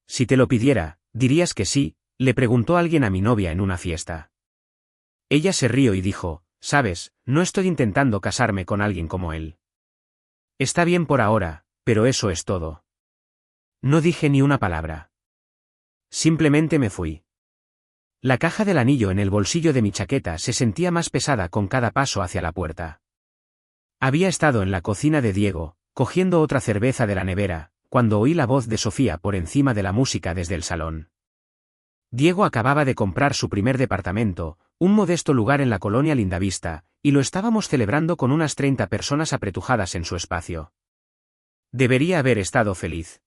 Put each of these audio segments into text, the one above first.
Si te lo pidiera, dirías que sí, le preguntó alguien a mi novia en una fiesta. Ella se rió y dijo, sabes, no estoy intentando casarme con alguien como él. Está bien por ahora, pero eso es todo. No dije ni una palabra. Simplemente me fui. La caja del anillo en el bolsillo de mi chaqueta se sentía más pesada con cada paso hacia la puerta. Había estado en la cocina de Diego, cogiendo otra cerveza de la nevera, cuando oí la voz de Sofía por encima de la música desde el salón. Diego acababa de comprar su primer departamento, un modesto lugar en la colonia Lindavista, y lo estábamos celebrando con unas 30 personas apretujadas en su espacio. Debería haber estado feliz.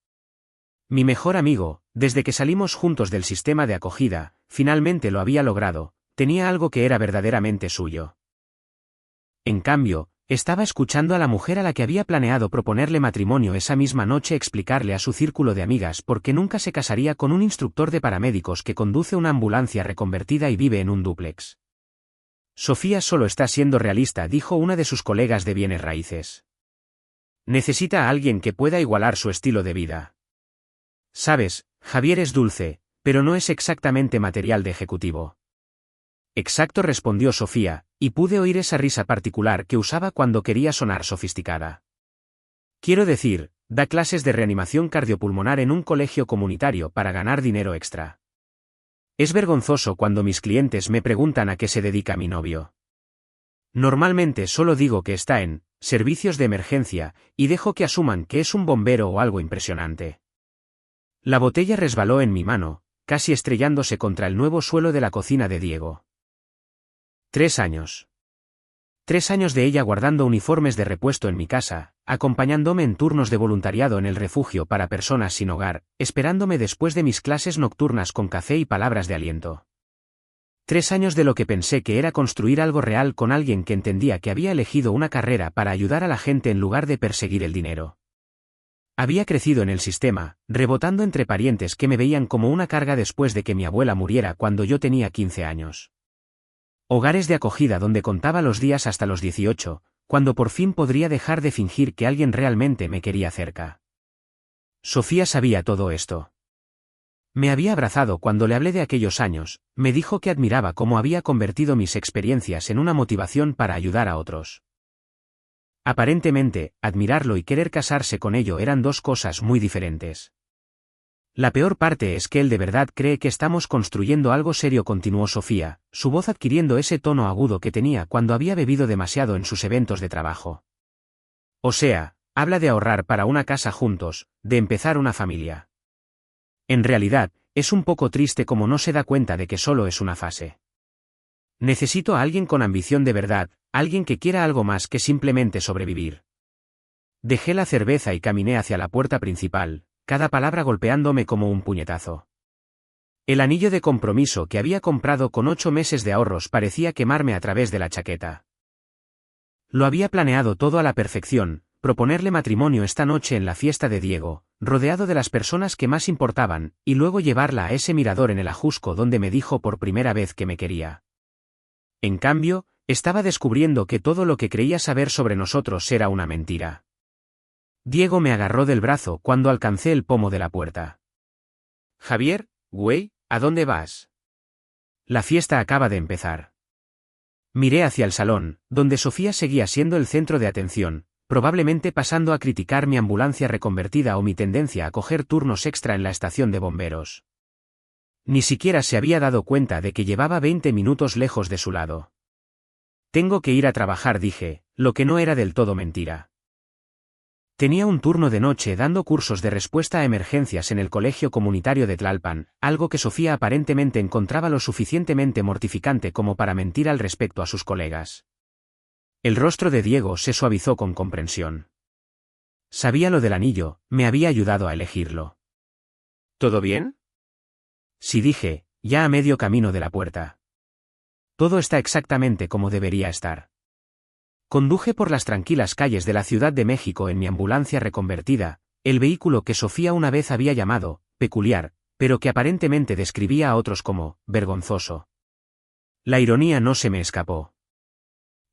Mi mejor amigo, desde que salimos juntos del sistema de acogida, finalmente lo había logrado, tenía algo que era verdaderamente suyo. En cambio, estaba escuchando a la mujer a la que había planeado proponerle matrimonio esa misma noche explicarle a su círculo de amigas por qué nunca se casaría con un instructor de paramédicos que conduce una ambulancia reconvertida y vive en un dúplex. Sofía solo está siendo realista, dijo una de sus colegas de bienes raíces. Necesita a alguien que pueda igualar su estilo de vida. Sabes, Javier es dulce, pero no es exactamente material de ejecutivo. Exacto, respondió Sofía, y pude oír esa risa particular que usaba cuando quería sonar sofisticada. Quiero decir, da clases de reanimación cardiopulmonar en un colegio comunitario para ganar dinero extra. Es vergonzoso cuando mis clientes me preguntan a qué se dedica mi novio. Normalmente solo digo que está en servicios de emergencia, y dejo que asuman que es un bombero o algo impresionante. La botella resbaló en mi mano, casi estrellándose contra el nuevo suelo de la cocina de Diego. 3 años. 3 años de ella guardando uniformes de repuesto en mi casa, acompañándome en turnos de voluntariado en el refugio para personas sin hogar, esperándome después de mis clases nocturnas con café y palabras de aliento. 3 años de lo que pensé que era construir algo real con alguien que entendía que había elegido una carrera para ayudar a la gente en lugar de perseguir el dinero. Había crecido en el sistema, rebotando entre parientes que me veían como una carga después de que mi abuela muriera cuando yo tenía 15 años. Hogares de acogida donde contaba los días hasta los 18, cuando por fin podría dejar de fingir que alguien realmente me quería cerca. Sofía sabía todo esto. Me había abrazado cuando le hablé de aquellos años, me dijo que admiraba cómo había convertido mis experiencias en una motivación para ayudar a otros. Aparentemente, admirarlo y querer casarse con ello eran dos cosas muy diferentes. La peor parte es que él de verdad cree que estamos construyendo algo serio, continuó Sofía, su voz adquiriendo ese tono agudo que tenía cuando había bebido demasiado en sus eventos de trabajo. O sea, habla de ahorrar para una casa juntos, de empezar una familia. En realidad, es un poco triste como no se da cuenta de que solo es una fase. Necesito a alguien con ambición de verdad, alguien que quiera algo más que simplemente sobrevivir. Dejé la cerveza y caminé hacia la puerta principal, cada palabra golpeándome como un puñetazo. El anillo de compromiso que había comprado con 8 meses de ahorros parecía quemarme a través de la chaqueta. Lo había planeado todo a la perfección, proponerle matrimonio esta noche en la fiesta de Diego, rodeado de las personas que más importaban, y luego llevarla a ese mirador en el Ajusco donde me dijo por primera vez que me quería. En cambio, estaba descubriendo que todo lo que creía saber sobre nosotros era una mentira. Diego me agarró del brazo cuando alcancé el pomo de la puerta. Javier, güey, ¿a dónde vas? La fiesta acaba de empezar. Miré hacia el salón, donde Sofía seguía siendo el centro de atención, probablemente pasando a criticar mi ambulancia reconvertida o mi tendencia a coger turnos extra en la estación de bomberos. Ni siquiera se había dado cuenta de que llevaba 20 minutos lejos de su lado. Tengo que ir a trabajar, dije, lo que no era del todo mentira. Tenía un turno de noche dando cursos de respuesta a emergencias en el colegio comunitario de Tlalpan, algo que Sofía aparentemente encontraba lo suficientemente mortificante como para mentir al respecto a sus colegas. El rostro de Diego se suavizó con comprensión. Sabía lo del anillo, me había ayudado a elegirlo. ¿Todo bien? Sí, dije, ya a medio camino de la puerta. Todo está exactamente como debería estar. Conduje por las tranquilas calles de la Ciudad de México en mi ambulancia reconvertida, el vehículo que Sofía una vez había llamado peculiar, pero que aparentemente describía a otros como vergonzoso. La ironía no se me escapó.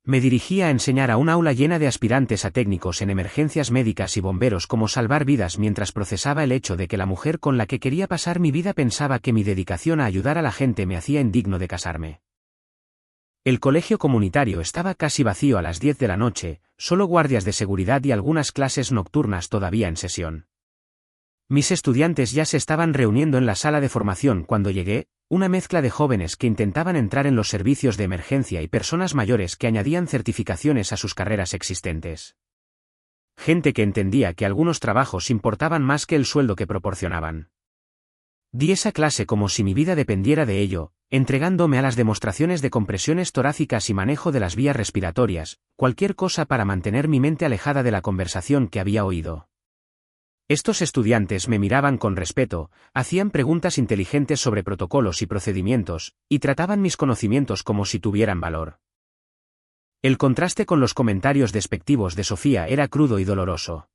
Me dirigí a enseñar a un aula llena de aspirantes a técnicos en emergencias médicas y bomberos cómo salvar vidas mientras procesaba el hecho de que la mujer con la que quería pasar mi vida pensaba que mi dedicación a ayudar a la gente me hacía indigno de casarme. El colegio comunitario estaba casi vacío a las 10 de la noche, solo guardias de seguridad y algunas clases nocturnas todavía en sesión. Mis estudiantes ya se estaban reuniendo en la sala de formación cuando llegué, una mezcla de jóvenes que intentaban entrar en los servicios de emergencia y personas mayores que añadían certificaciones a sus carreras existentes. Gente que entendía que algunos trabajos importaban más que el sueldo que proporcionaban. Di esa clase como si mi vida dependiera de ello, entregándome a las demostraciones de compresiones torácicas y manejo de las vías respiratorias, cualquier cosa para mantener mi mente alejada de la conversación que había oído. Estos estudiantes me miraban con respeto, hacían preguntas inteligentes sobre protocolos y procedimientos, y trataban mis conocimientos como si tuvieran valor. El contraste con los comentarios despectivos de Sofía era crudo y doloroso.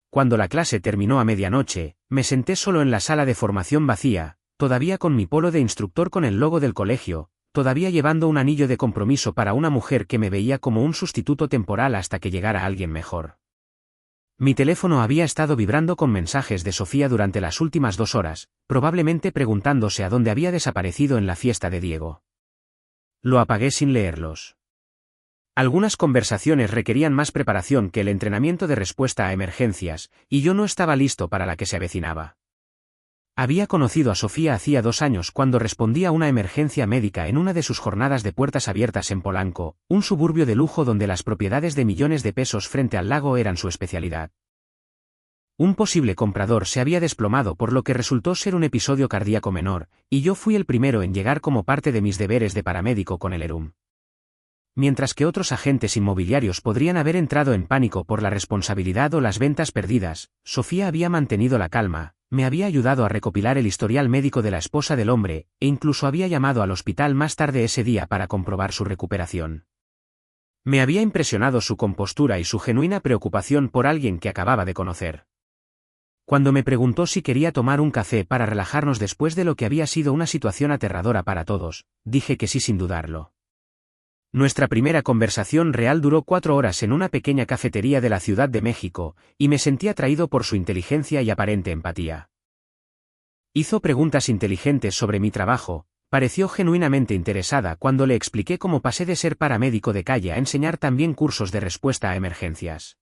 Cuando la clase terminó a medianoche, me senté solo en la sala de formación vacía, todavía con mi polo de instructor con el logo del colegio, todavía llevando un anillo de compromiso para una mujer que me veía como un sustituto temporal hasta que llegara alguien mejor. Mi teléfono había estado vibrando con mensajes de Sofía durante las últimas 2 horas, probablemente preguntándose a dónde había desaparecido en la fiesta de Diego. Lo apagué sin leerlos. Algunas conversaciones requerían más preparación que el entrenamiento de respuesta a emergencias, y yo no estaba listo para la que se avecinaba. Había conocido a Sofía hacía 2 años cuando respondía a una emergencia médica en una de sus jornadas de puertas abiertas en Polanco, un suburbio de lujo donde las propiedades de millones de pesos frente al lago eran su especialidad. Un posible comprador se había desplomado por lo que resultó ser un episodio cardíaco menor, y yo fui el primero en llegar como parte de mis deberes de paramédico con el ERUM. Mientras que otros agentes inmobiliarios podrían haber entrado en pánico por la responsabilidad o las ventas perdidas, Sofía había mantenido la calma, me había ayudado a recopilar el historial médico de la esposa del hombre, e incluso había llamado al hospital más tarde ese día para comprobar su recuperación. Me había impresionado su compostura y su genuina preocupación por alguien que acababa de conocer. Cuando me preguntó si quería tomar un café para relajarnos después de lo que había sido una situación aterradora para todos, dije que sí sin dudarlo. Nuestra primera conversación real duró 4 horas en una pequeña cafetería de la Ciudad de México, y me sentí atraído por su inteligencia y aparente empatía. Hizo preguntas inteligentes sobre mi trabajo, pareció genuinamente interesada cuando le expliqué cómo pasé de ser paramédico de calle a enseñar también cursos de respuesta a emergencias.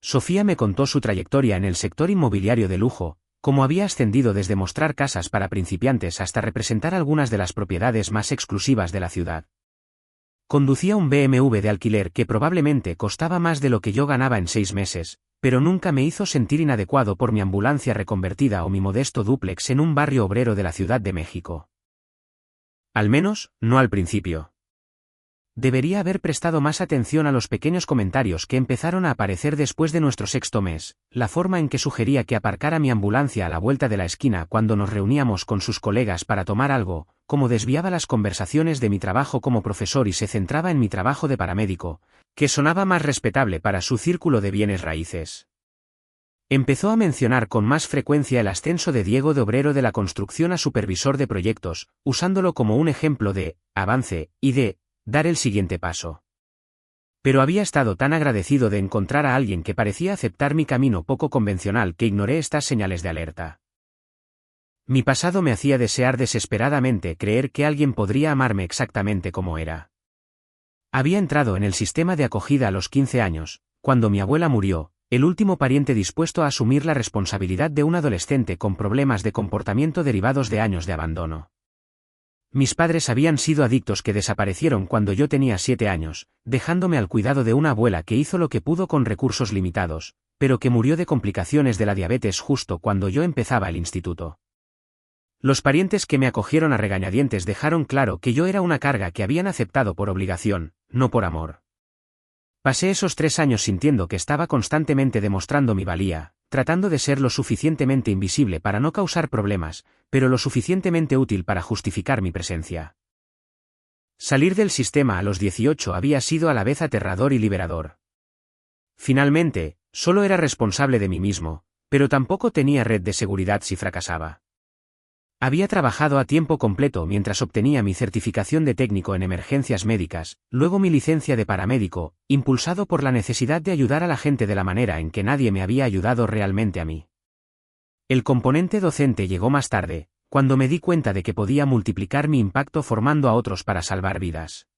Sofía me contó su trayectoria en el sector inmobiliario de lujo, cómo había ascendido desde mostrar casas para principiantes hasta representar algunas de las propiedades más exclusivas de la ciudad. Conducía un BMW de alquiler que probablemente costaba más de lo que yo ganaba en 6 meses, pero nunca me hizo sentir inadecuado por mi ambulancia reconvertida o mi modesto dúplex en un barrio obrero de la Ciudad de México. Al menos, no al principio. Debería haber prestado más atención a los pequeños comentarios que empezaron a aparecer después de nuestro 6º mes, la forma en que sugería que aparcara mi ambulancia a la vuelta de la esquina cuando nos reuníamos con sus colegas para tomar algo, cómo desviaba las conversaciones de mi trabajo como profesor y se centraba en mi trabajo de paramédico, que sonaba más respetable para su círculo de bienes raíces. Empezó a mencionar con más frecuencia el ascenso de Diego de obrero de la construcción a supervisor de proyectos, usándolo como un ejemplo de avance y de dar el siguiente paso. Pero había estado tan agradecido de encontrar a alguien que parecía aceptar mi camino poco convencional que ignoré estas señales de alerta. Mi pasado me hacía desear desesperadamente creer que alguien podría amarme exactamente como era. Había entrado en el sistema de acogida a los 15 años, cuando mi abuela murió, el último pariente dispuesto a asumir la responsabilidad de un adolescente con problemas de comportamiento derivados de años de abandono. Mis padres habían sido adictos que desaparecieron cuando yo tenía 7 años, dejándome al cuidado de una abuela que hizo lo que pudo con recursos limitados, pero que murió de complicaciones de la diabetes justo cuando yo empezaba el instituto. Los parientes que me acogieron a regañadientes dejaron claro que yo era una carga que habían aceptado por obligación, no por amor. Pasé esos 3 años sintiendo que estaba constantemente demostrando mi valía, tratando de ser lo suficientemente invisible para no causar problemas, pero lo suficientemente útil para justificar mi presencia. Salir del sistema a los 18 había sido a la vez aterrador y liberador. Finalmente, solo era responsable de mí mismo, pero tampoco tenía red de seguridad si fracasaba. Había trabajado a tiempo completo mientras obtenía mi certificación de técnico en emergencias médicas, luego mi licencia de paramédico, impulsado por la necesidad de ayudar a la gente de la manera en que nadie me había ayudado realmente a mí. El componente docente llegó más tarde, cuando me di cuenta de que podía multiplicar mi impacto formando a otros para salvar vidas.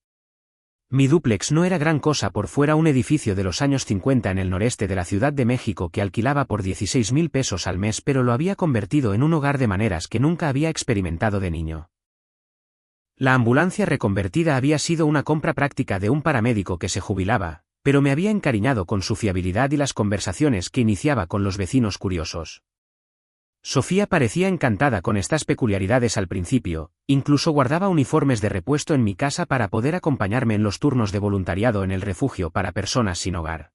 Mi dúplex no era gran cosa por fuera, un edificio de los años 50 en el noreste de la Ciudad de México que alquilaba por 16,000 pesos al mes, pero lo había convertido en un hogar de maneras que nunca había experimentado de niño. La ambulancia reconvertida había sido una compra práctica de un paramédico que se jubilaba, pero me había encariñado con su fiabilidad y las conversaciones que iniciaba con los vecinos curiosos. Sofía parecía encantada con estas peculiaridades al principio, incluso guardaba uniformes de repuesto en mi casa para poder acompañarme en los turnos de voluntariado en el refugio para personas sin hogar.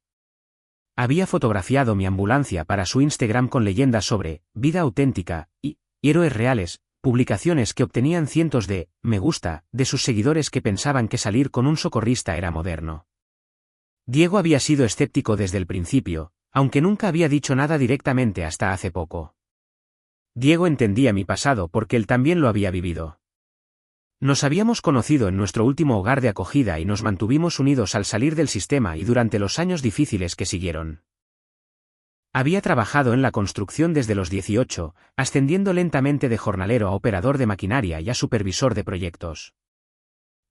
Había fotografiado mi ambulancia para su Instagram con leyendas sobre vida auténtica y héroes reales, publicaciones que obtenían cientos de me gusta de sus seguidores que pensaban que salir con un socorrista era moderno. Diego había sido escéptico desde el principio, aunque nunca había dicho nada directamente hasta hace poco. Diego entendía mi pasado porque él también lo había vivido. Nos habíamos conocido en nuestro último hogar de acogida y nos mantuvimos unidos al salir del sistema y durante los años difíciles que siguieron. Había trabajado en la construcción desde los 18, ascendiendo lentamente de jornalero a operador de maquinaria y a supervisor de proyectos.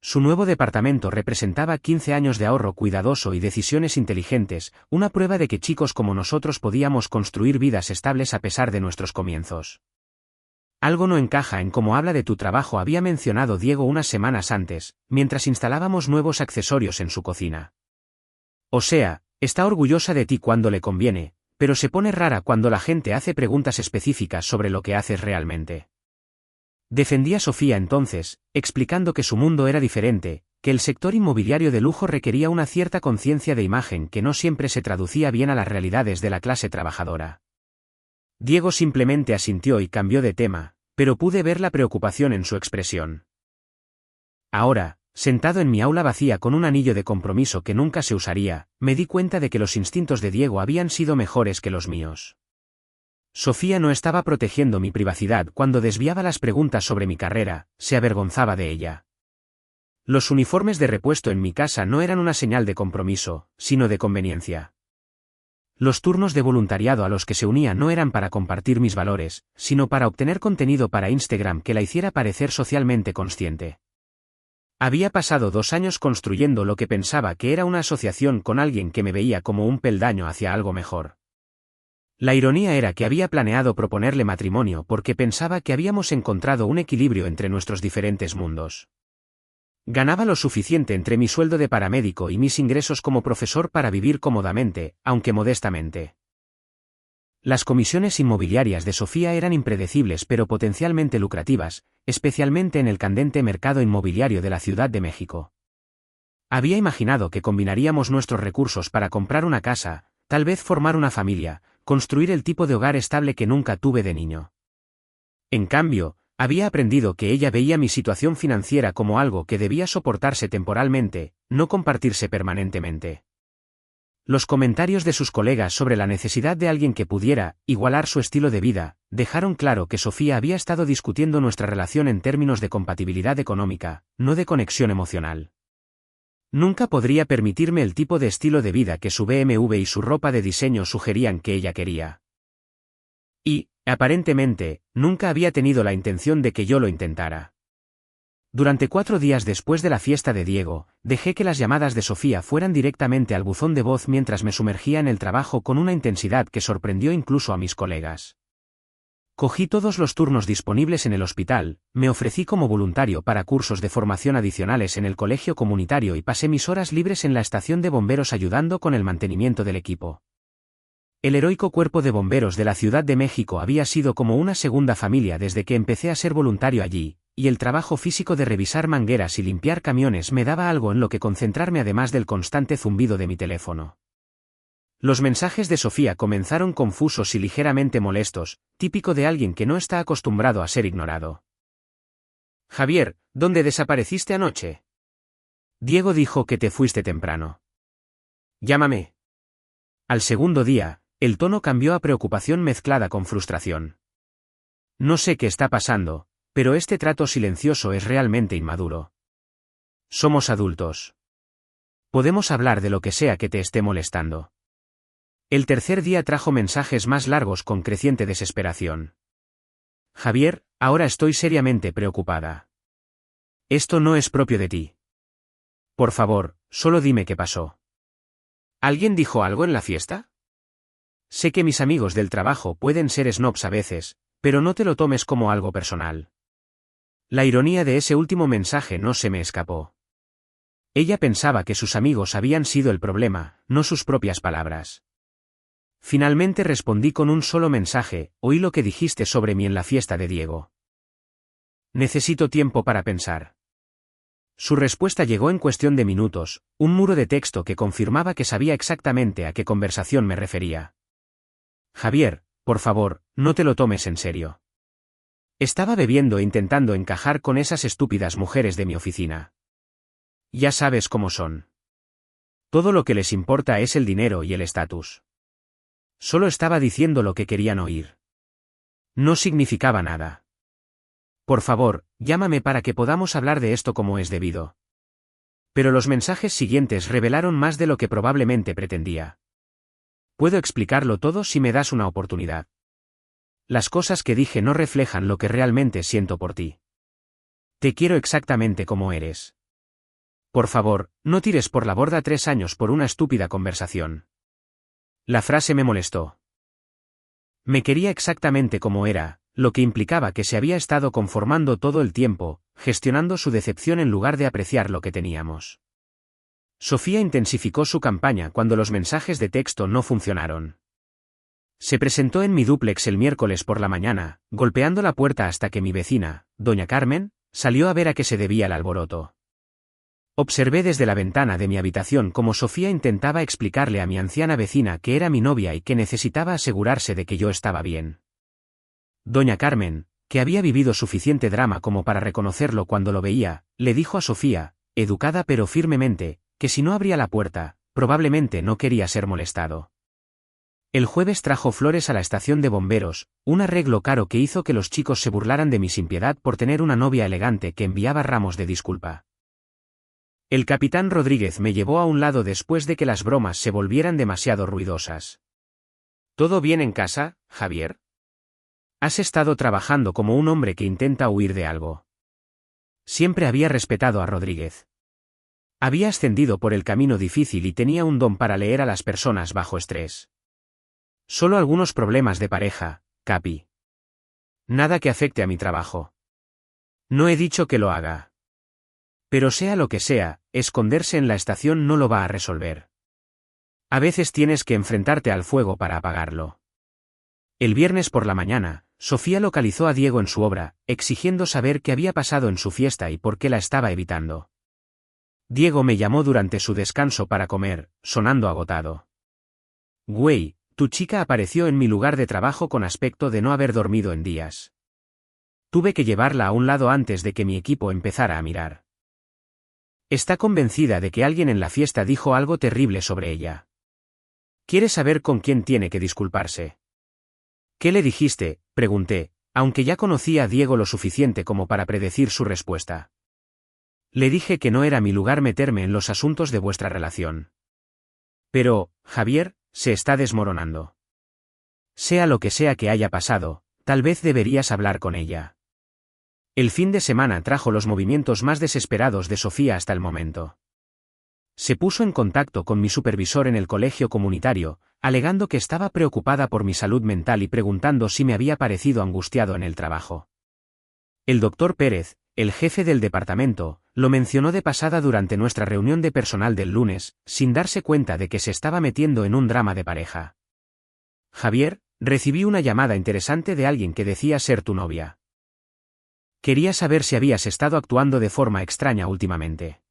Su nuevo departamento representaba 15 años de ahorro cuidadoso y decisiones inteligentes, una prueba de que chicos como nosotros podíamos construir vidas estables a pesar de nuestros comienzos. Algo no encaja en cómo habla de tu trabajo, había mencionado Diego unas semanas antes, mientras instalábamos nuevos accesorios en su cocina. O sea, está orgullosa de ti cuando le conviene, pero se pone rara cuando la gente hace preguntas específicas sobre lo que haces realmente. Defendía Sofía entonces, explicando que su mundo era diferente, que el sector inmobiliario de lujo requería una cierta conciencia de imagen que no siempre se traducía bien a las realidades de la clase trabajadora. Diego simplemente asintió y cambió de tema, pero pude ver la preocupación en su expresión. Ahora, sentado en mi aula vacía con un anillo de compromiso que nunca se usaría, me di cuenta de que los instintos de Diego habían sido mejores que los míos. Sofía no estaba protegiendo mi privacidad cuando desviaba las preguntas sobre mi carrera, se avergonzaba de ella. Los uniformes de repuesto en mi casa no eran una señal de compromiso, sino de conveniencia. Los turnos de voluntariado a los que se unía no eran para compartir mis valores, sino para obtener contenido para Instagram que la hiciera parecer socialmente consciente. Había pasado 2 años construyendo lo que pensaba que era una asociación con alguien que me veía como un peldaño hacia algo mejor. La ironía era que había planeado proponerle matrimonio porque pensaba que habíamos encontrado un equilibrio entre nuestros diferentes mundos. Ganaba lo suficiente entre mi sueldo de paramédico y mis ingresos como profesor para vivir cómodamente, aunque modestamente. Las comisiones inmobiliarias de Sofía eran impredecibles pero potencialmente lucrativas, especialmente en el candente mercado inmobiliario de la Ciudad de México. Había imaginado que combinaríamos nuestros recursos para comprar una casa, tal vez formar una familia, construir el tipo de hogar estable que nunca tuve de niño. En cambio, había aprendido que ella veía mi situación financiera como algo que debía soportarse temporalmente, no compartirse permanentemente. Los comentarios de sus colegas sobre la necesidad de alguien que pudiera igualar su estilo de vida, dejaron claro que Sofía había estado discutiendo nuestra relación en términos de compatibilidad económica, no de conexión emocional. Nunca podría permitirme el tipo de estilo de vida que su BMW y su ropa de diseño sugerían que ella quería. Y, aparentemente, nunca había tenido la intención de que yo lo intentara. Durante 4 días después de la fiesta de Diego, dejé que las llamadas de Sofía fueran directamente al buzón de voz mientras me sumergía en el trabajo con una intensidad que sorprendió incluso a mis colegas. Cogí todos los turnos disponibles en el hospital, me ofrecí como voluntario para cursos de formación adicionales en el colegio comunitario y pasé mis horas libres en la estación de bomberos ayudando con el mantenimiento del equipo. El heroico cuerpo de bomberos de la Ciudad de México había sido como una segunda familia desde que empecé a ser voluntario allí, y el trabajo físico de revisar mangueras y limpiar camiones me daba algo en lo que concentrarme además del constante zumbido de mi teléfono. Los mensajes de Sofía comenzaron confusos y ligeramente molestos, típico de alguien que no está acostumbrado a ser ignorado. Javier, ¿dónde desapareciste anoche? Diego dijo que te fuiste temprano. Llámame. Al segundo día, el tono cambió a preocupación mezclada con frustración. No sé qué está pasando, pero este trato silencioso es realmente inmaduro. Somos adultos. Podemos hablar de lo que sea que te esté molestando. El tercer día trajo mensajes más largos con creciente desesperación. Javier, ahora estoy seriamente preocupada. Esto no es propio de ti. Por favor, solo dime qué pasó. ¿Alguien dijo algo en la fiesta? Sé que mis amigos del trabajo pueden ser snobs a veces, pero no te lo tomes como algo personal. La ironía de ese último mensaje no se me escapó. Ella pensaba que sus amigos habían sido el problema, no sus propias palabras. Finalmente respondí con un solo mensaje: oí lo que dijiste sobre mí en la fiesta de Diego. Necesito tiempo para pensar. Su respuesta llegó en cuestión de minutos, un muro de texto que confirmaba que sabía exactamente a qué conversación me refería. Javier, por favor, no te lo tomes en serio. Estaba bebiendo e intentando encajar con esas estúpidas mujeres de mi oficina. Ya sabes cómo son. Todo lo que les importa es el dinero y el estatus. Solo estaba diciendo lo que querían oír. No significaba nada. Por favor, llámame para que podamos hablar de esto como es debido. Pero los mensajes siguientes revelaron más de lo que probablemente pretendía. Puedo explicarlo todo si me das una oportunidad. Las cosas que dije no reflejan lo que realmente siento por ti. Te quiero exactamente como eres. Por favor, no tires por la borda 3 años por una estúpida conversación. La frase me molestó. Me quería exactamente como era, lo que implicaba que se había estado conformando todo el tiempo, gestionando su decepción en lugar de apreciar lo que teníamos. Sofía intensificó su campaña cuando los mensajes de texto no funcionaron. Se presentó en mi dúplex el miércoles por la mañana, golpeando la puerta hasta que mi vecina, doña Carmen, salió a ver a qué se debía el alboroto. Observé desde la ventana de mi habitación cómo Sofía intentaba explicarle a mi anciana vecina que era mi novia y que necesitaba asegurarse de que yo estaba bien. Doña Carmen, que había vivido suficiente drama como para reconocerlo cuando lo veía, le dijo a Sofía, educada pero firmemente, que si no abría la puerta, probablemente no quería ser molestado. El jueves trajo flores a la estación de bomberos, un arreglo caro que hizo que los chicos se burlaran de mi impiedad por tener una novia elegante que enviaba ramos de disculpa. El capitán Rodríguez me llevó a un lado después de que las bromas se volvieran demasiado ruidosas. ¿Todo bien en casa, Javier? Has estado trabajando como un hombre que intenta huir de algo. Siempre había respetado a Rodríguez. Había ascendido por el camino difícil y tenía un don para leer a las personas bajo estrés. Solo algunos problemas de pareja, Capi. Nada que afecte a mi trabajo. No he dicho que lo haga. Pero sea lo que sea, esconderse en la estación no lo va a resolver. A veces tienes que enfrentarte al fuego para apagarlo. El viernes por la mañana, Sofía localizó a Diego en su obra, exigiendo saber qué había pasado en su fiesta y por qué la estaba evitando. Diego me llamó durante su descanso para comer, sonando agotado. Güey, tu chica apareció en mi lugar de trabajo con aspecto de no haber dormido en días. Tuve que llevarla a un lado antes de que mi equipo empezara a mirar. Está convencida de que alguien en la fiesta dijo algo terrible sobre ella. Quiere saber con quién tiene que disculparse. ¿Qué le dijiste?, pregunté, aunque ya conocía a Diego lo suficiente como para predecir su respuesta. Le dije que no era mi lugar meterme en los asuntos de vuestra relación. Pero, Javier, se está desmoronando. Sea lo que sea que haya pasado, tal vez deberías hablar con ella. El fin de semana trajo los movimientos más desesperados de Sofía hasta el momento. Se puso en contacto con mi supervisor en el colegio comunitario, alegando que estaba preocupada por mi salud mental y preguntando si me había parecido angustiado en el trabajo. El doctor Pérez, el jefe del departamento, lo mencionó de pasada durante nuestra reunión de personal del lunes, sin darse cuenta de que se estaba metiendo en un drama de pareja. Javier, recibí una llamada interesante de alguien que decía ser tu novia. Quería saber si habías estado actuando de forma extraña últimamente.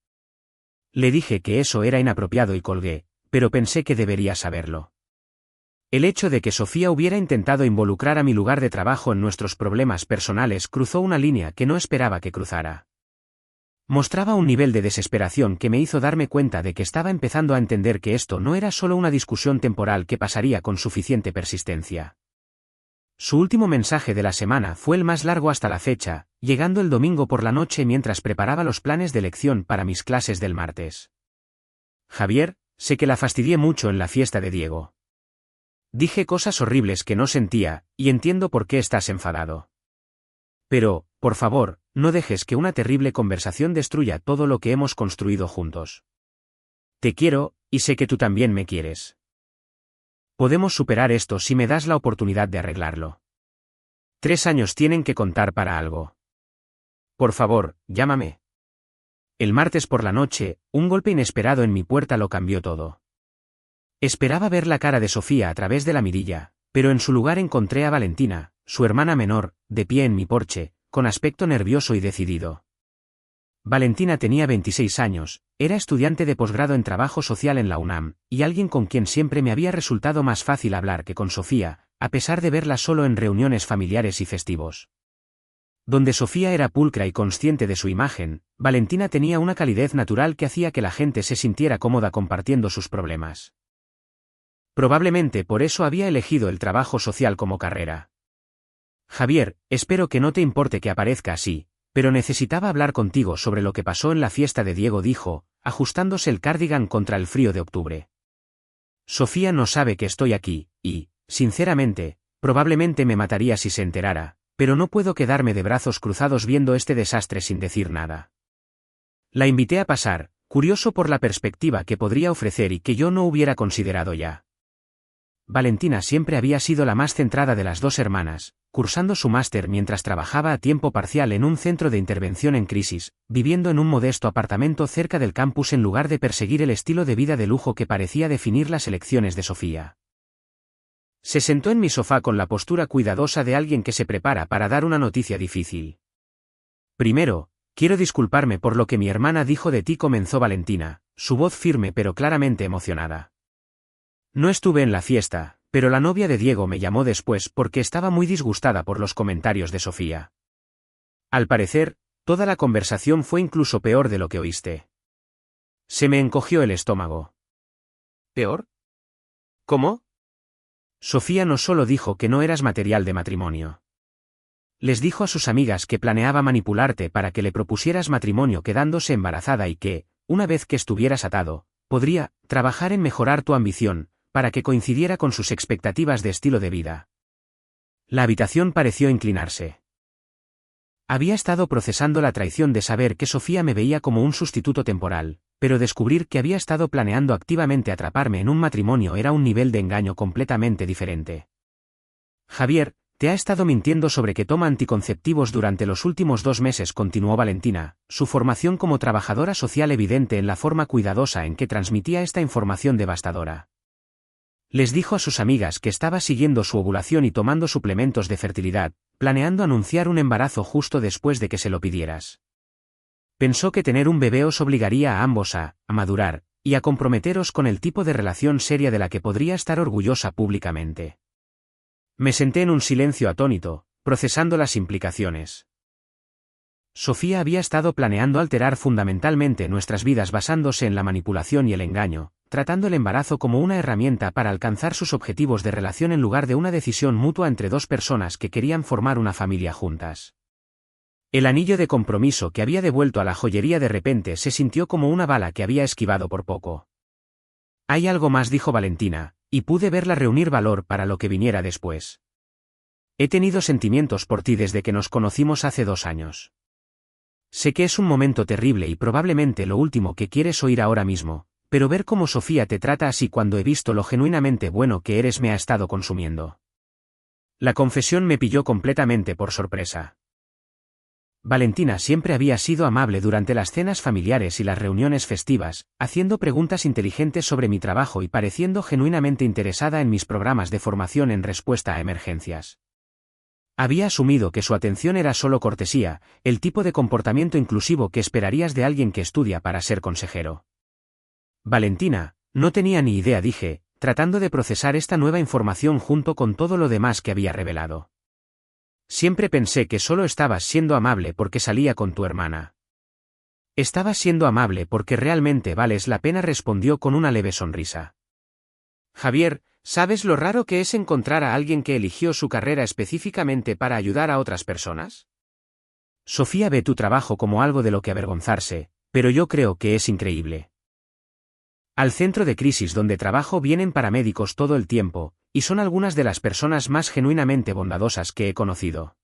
Le dije que eso era inapropiado y colgué, pero pensé que debería saberlo. El hecho de que Sofía hubiera intentado involucrar a mi lugar de trabajo en nuestros problemas personales cruzó una línea que no esperaba que cruzara. Mostraba un nivel de desesperación que me hizo darme cuenta de que estaba empezando a entender que esto no era solo una discusión temporal que pasaría con suficiente persistencia. Su último mensaje de la semana fue el más largo hasta la fecha, llegando el domingo por la noche mientras preparaba los planes de lección para mis clases del martes. Javier, sé que la fastidié mucho en la fiesta de Diego. Dije cosas horribles que no sentía, y entiendo por qué estás enfadado. Pero, por favor, no dejes que una terrible conversación destruya todo lo que hemos construido juntos. Te quiero, y sé que tú también me quieres. Podemos superar esto si me das la oportunidad de arreglarlo. 3 años tienen que contar para algo. Por favor, llámame. El martes por la noche, un golpe inesperado en mi puerta lo cambió todo. Esperaba ver la cara de Sofía a través de la mirilla, pero en su lugar encontré a Valentina, su hermana menor, de pie en mi porche, con aspecto nervioso y decidido. Valentina tenía 26 años, era estudiante de posgrado en trabajo social en la UNAM, y alguien con quien siempre me había resultado más fácil hablar que con Sofía, a pesar de verla solo en reuniones familiares y festivos. Donde Sofía era pulcra y consciente de su imagen, Valentina tenía una calidez natural que hacía que la gente se sintiera cómoda compartiendo sus problemas. Probablemente por eso había elegido el trabajo social como carrera. Javier, espero que no te importe que aparezca así, pero necesitaba hablar contigo sobre lo que pasó en la fiesta de Diego, dijo, ajustándose el cardigan contra el frío de octubre. Sofía no sabe que estoy aquí, y, sinceramente, probablemente me mataría si se enterara, pero no puedo quedarme de brazos cruzados viendo este desastre sin decir nada. La invité a pasar, curioso por la perspectiva que podría ofrecer y que yo no hubiera considerado ya. Valentina siempre había sido la más centrada de las dos hermanas, cursando su máster mientras trabajaba a tiempo parcial en un centro de intervención en crisis, viviendo en un modesto apartamento cerca del campus en lugar de perseguir el estilo de vida de lujo que parecía definir las elecciones de Sofía. Se sentó en mi sofá con la postura cuidadosa de alguien que se prepara para dar una noticia difícil. Primero, quiero disculparme por lo que mi hermana dijo de ti, comenzó Valentina, su voz firme pero claramente emocionada. No estuve en la fiesta, pero la novia de Diego me llamó después porque estaba muy disgustada por los comentarios de Sofía. Al parecer, toda la conversación fue incluso peor de lo que oíste. Se me encogió el estómago. ¿Peor? ¿Cómo? Sofía no solo dijo que no eras material de matrimonio. Les dijo a sus amigas que planeaba manipularte para que le propusieras matrimonio quedándose embarazada y que, una vez que estuvieras atado, podría trabajar en mejorar tu ambición, para que coincidiera con sus expectativas de estilo de vida. La habitación pareció inclinarse. Había estado procesando la traición de saber que Sofía me veía como un sustituto temporal, pero descubrir que había estado planeando activamente atraparme en un matrimonio era un nivel de engaño completamente diferente. Javier, te ha estado mintiendo sobre que toma anticonceptivos durante los últimos 2 meses, continuó Valentina, su formación como trabajadora social evidente en la forma cuidadosa en que transmitía esta información devastadora. Les dijo a sus amigas que estaba siguiendo su ovulación y tomando suplementos de fertilidad, planeando anunciar un embarazo justo después de que se lo pidieras. Pensó que tener un bebé os obligaría a ambos a madurar, y a comprometeros con el tipo de relación seria de la que podría estar orgullosa públicamente. Me senté en un silencio atónito, procesando las implicaciones. Sofía había estado planeando alterar fundamentalmente nuestras vidas basándose en la manipulación y el engaño, tratando el embarazo como una herramienta para alcanzar sus objetivos de relación en lugar de una decisión mutua entre dos personas que querían formar una familia juntas. El anillo de compromiso que había devuelto a la joyería de repente se sintió como una bala que había esquivado por poco. Hay algo más, dijo Valentina, y pude verla reunir valor para lo que viniera después. He tenido sentimientos por ti desde que nos conocimos hace 2 años. Sé que es un momento terrible y probablemente lo último que quieres oír ahora mismo, pero ver cómo Sofía te trata así cuando he visto lo genuinamente bueno que eres me ha estado consumiendo. La confesión me pilló completamente por sorpresa. Valentina siempre había sido amable durante las cenas familiares y las reuniones festivas, haciendo preguntas inteligentes sobre mi trabajo y pareciendo genuinamente interesada en mis programas de formación en respuesta a emergencias. Había asumido que su atención era solo cortesía, el tipo de comportamiento inclusivo que esperarías de alguien que estudia para ser consejero. Valentina, no tenía ni idea, dije, tratando de procesar esta nueva información junto con todo lo demás que había revelado. Siempre pensé que solo estabas siendo amable porque salía con tu hermana. Estabas siendo amable porque realmente vales la pena, respondió con una leve sonrisa. Javier, ¿sabes lo raro que es encontrar a alguien que eligió su carrera específicamente para ayudar a otras personas? Sofía ve tu trabajo como algo de lo que avergonzarse, pero yo creo que es increíble. Al centro de crisis donde trabajo vienen paramédicos todo el tiempo, y son algunas de las personas más genuinamente bondadosas que he conocido.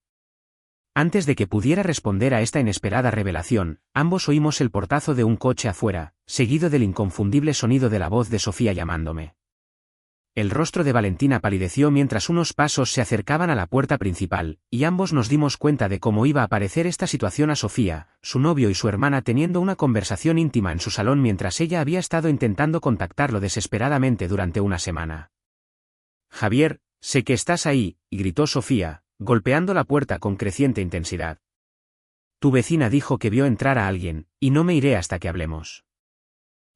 Antes de que pudiera responder a esta inesperada revelación, ambos oímos el portazo de un coche afuera, seguido del inconfundible sonido de la voz de Sofía llamándome. El rostro de Valentina palideció mientras unos pasos se acercaban a la puerta principal, y ambos nos dimos cuenta de cómo iba a parecer esta situación a Sofía, su novio y su hermana teniendo una conversación íntima en su salón mientras ella había estado intentando contactarlo desesperadamente durante una semana. Javier, sé que estás ahí, gritó Sofía, golpeando la puerta con creciente intensidad. Tu vecina dijo que vio entrar a alguien, y no me iré hasta que hablemos.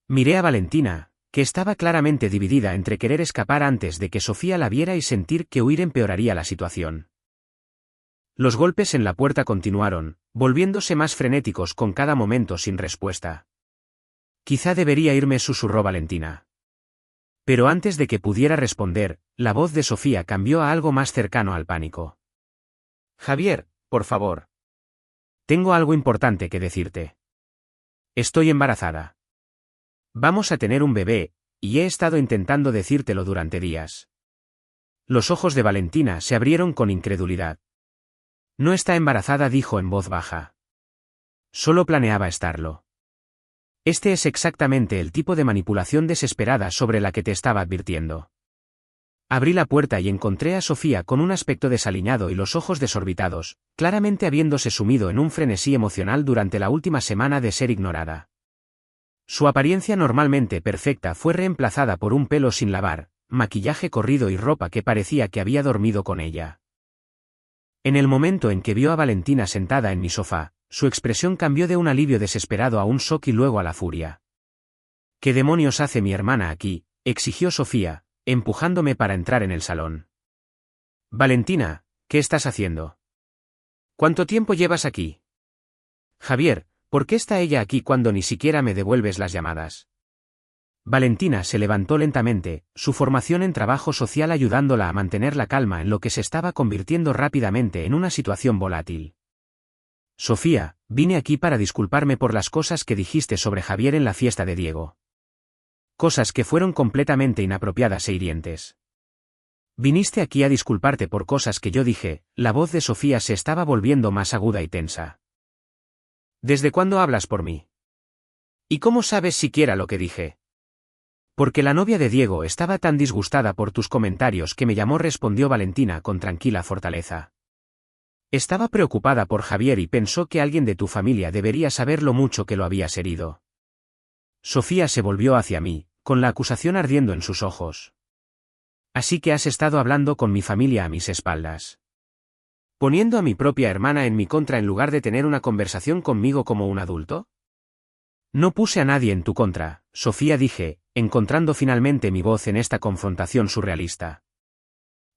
Miré a Valentina, que estaba claramente dividida entre querer escapar antes de que Sofía la viera y sentir que huir empeoraría la situación. Los golpes en la puerta continuaron, volviéndose más frenéticos con cada momento sin respuesta. Quizá debería irme, susurró Valentina. Pero antes de que pudiera responder, la voz de Sofía cambió a algo más cercano al pánico. Javier, por favor. Tengo algo importante que decirte. Estoy embarazada. Vamos a tener un bebé, y he estado intentando decírtelo durante días. Los ojos de Valentina se abrieron con incredulidad. No está embarazada, dijo en voz baja. Solo planeaba estarlo. Este es exactamente el tipo de manipulación desesperada sobre la que te estaba advirtiendo. Abrí la puerta y encontré a Sofía con un aspecto desaliñado y los ojos desorbitados, claramente habiéndose sumido en un frenesí emocional durante la última semana de ser ignorada. Su apariencia normalmente perfecta fue reemplazada por un pelo sin lavar, maquillaje corrido y ropa que parecía que había dormido con ella. En el momento en que vio a Valentina sentada en mi sofá, su expresión cambió de un alivio desesperado a un shock y luego a la furia. ¿Qué demonios hace mi hermana aquí?, exigió Sofía, empujándome para entrar en el salón. Valentina, ¿qué estás haciendo? ¿Cuánto tiempo llevas aquí? Javier, ¿por qué está ella aquí cuando ni siquiera me devuelves las llamadas? Valentina se levantó lentamente, su formación en trabajo social ayudándola a mantener la calma en lo que se estaba convirtiendo rápidamente en una situación volátil. Sofía, vine aquí para disculparme por las cosas que dijiste sobre Javier en la fiesta de Diego. Cosas que fueron completamente inapropiadas e hirientes. Viniste aquí a disculparte por cosas que yo dije. La voz de Sofía se estaba volviendo más aguda y tensa. ¿Desde cuándo hablas por mí? ¿Y cómo sabes siquiera lo que dije? Porque la novia de Diego estaba tan disgustada por tus comentarios que me llamó, respondió Valentina con tranquila fortaleza. Estaba preocupada por Javier y pensó que alguien de tu familia debería saber lo mucho que lo habías herido. Sofía se volvió hacia mí, con la acusación ardiendo en sus ojos. Así que has estado hablando con mi familia a mis espaldas. ¿Poniendo a mi propia hermana en mi contra en lugar de tener una conversación conmigo como un adulto? No puse a nadie en tu contra, Sofía, dije, encontrando finalmente mi voz en esta confrontación surrealista.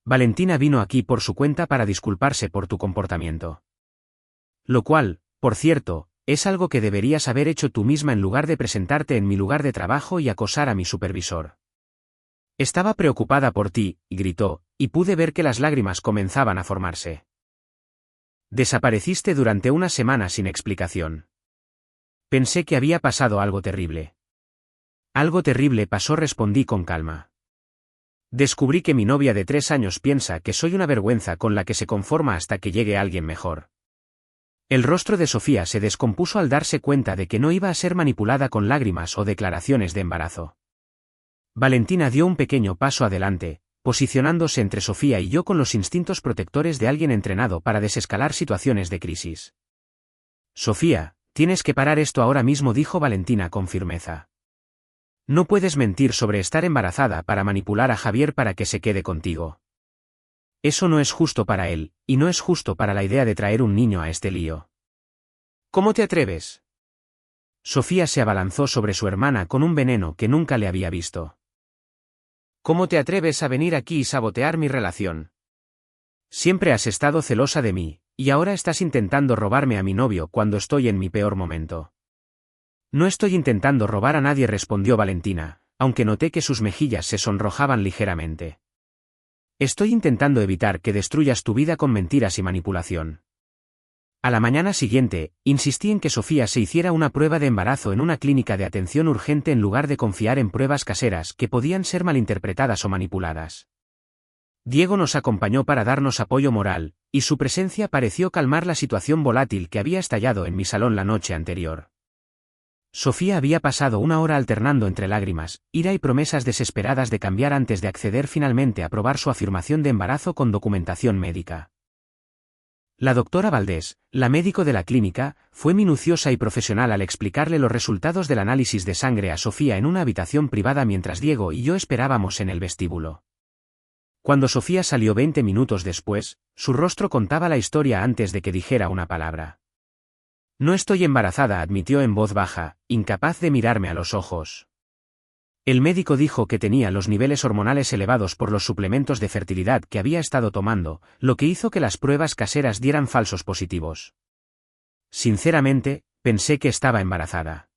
Valentina vino aquí por su cuenta para disculparse por tu comportamiento. Lo cual, por cierto, es algo que deberías haber hecho tú misma en lugar de presentarte en mi lugar de trabajo y acosar a mi supervisor. Estaba preocupada por ti, gritó, y pude ver que las lágrimas comenzaban a formarse. Desapareciste durante una semana sin explicación. Pensé que había pasado algo terrible. Algo terrible pasó, respondí con calma. Descubrí que mi novia de 3 años piensa que soy una vergüenza con la que se conforma hasta que llegue alguien mejor. El rostro de Sofía se descompuso al darse cuenta de que no iba a ser manipulada con lágrimas o declaraciones de embarazo. Valentina dio un pequeño paso adelante, posicionándose entre Sofía y yo con los instintos protectores de alguien entrenado para desescalar situaciones de crisis. Sofía, tienes que parar esto ahora mismo, dijo Valentina con firmeza. No puedes mentir sobre estar embarazada para manipular a Javier para que se quede contigo. Eso no es justo para él, y no es justo para la idea de traer un niño a este lío. ¿Cómo te atreves? Sofía se abalanzó sobre su hermana con un veneno que nunca le había visto. ¿Cómo te atreves a venir aquí y sabotear mi relación? Siempre has estado celosa de mí, y ahora estás intentando robarme a mi novio cuando estoy en mi peor momento. No estoy intentando robar a nadie, respondió Valentina, aunque noté que sus mejillas se sonrojaban ligeramente. Estoy intentando evitar que destruyas tu vida con mentiras y manipulación. A la mañana siguiente, insistí en que Sofía se hiciera una prueba de embarazo en una clínica de atención urgente en lugar de confiar en pruebas caseras que podían ser malinterpretadas o manipuladas. Diego nos acompañó para darnos apoyo moral, y su presencia pareció calmar la situación volátil que había estallado en mi salón la noche anterior. Sofía había pasado una hora alternando entre lágrimas, ira y promesas desesperadas de cambiar antes de acceder finalmente a probar su afirmación de embarazo con documentación médica. La doctora Valdés, la médico de la clínica, fue minuciosa y profesional al explicarle los resultados del análisis de sangre a Sofía en una habitación privada mientras Diego y yo esperábamos en el vestíbulo. Cuando Sofía salió 20 minutos después, su rostro contaba la historia antes de que dijera una palabra. No estoy embarazada, admitió en voz baja, incapaz de mirarme a los ojos. El médico dijo que tenía los niveles hormonales elevados por los suplementos de fertilidad que había estado tomando, lo que hizo que las pruebas caseras dieran falsos positivos. Sinceramente, pensé que estaba embarazada.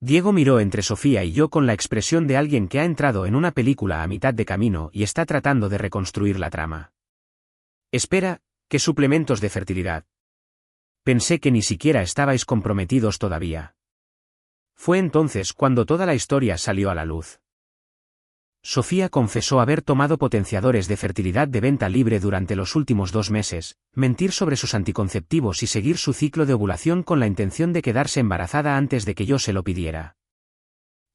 Diego miró entre Sofía y yo con la expresión de alguien que ha entrado en una película a mitad de camino y está tratando de reconstruir la trama. Espera, ¿qué suplementos de fertilidad? Pensé que ni siquiera estabais comprometidos todavía. Fue entonces cuando toda la historia salió a la luz. Sofía confesó haber tomado potenciadores de fertilidad de venta libre durante los últimos 2 meses, mentir sobre sus anticonceptivos y seguir su ciclo de ovulación con la intención de quedarse embarazada antes de que yo se lo pidiera.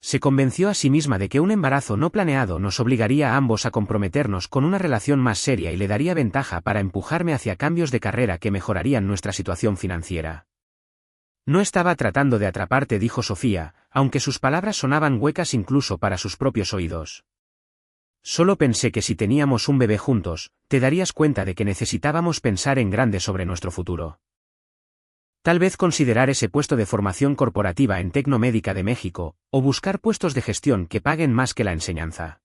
Se convenció a sí misma de que un embarazo no planeado nos obligaría a ambos a comprometernos con una relación más seria y le daría ventaja para empujarme hacia cambios de carrera que mejorarían nuestra situación financiera. No estaba tratando de atraparte, dijo Sofía, aunque sus palabras sonaban huecas incluso para sus propios oídos. Solo pensé que si teníamos un bebé juntos, te darías cuenta de que necesitábamos pensar en grande sobre nuestro futuro. Tal vez considerar ese puesto de formación corporativa en Tecnomédica de México, o buscar puestos de gestión que paguen más que la enseñanza.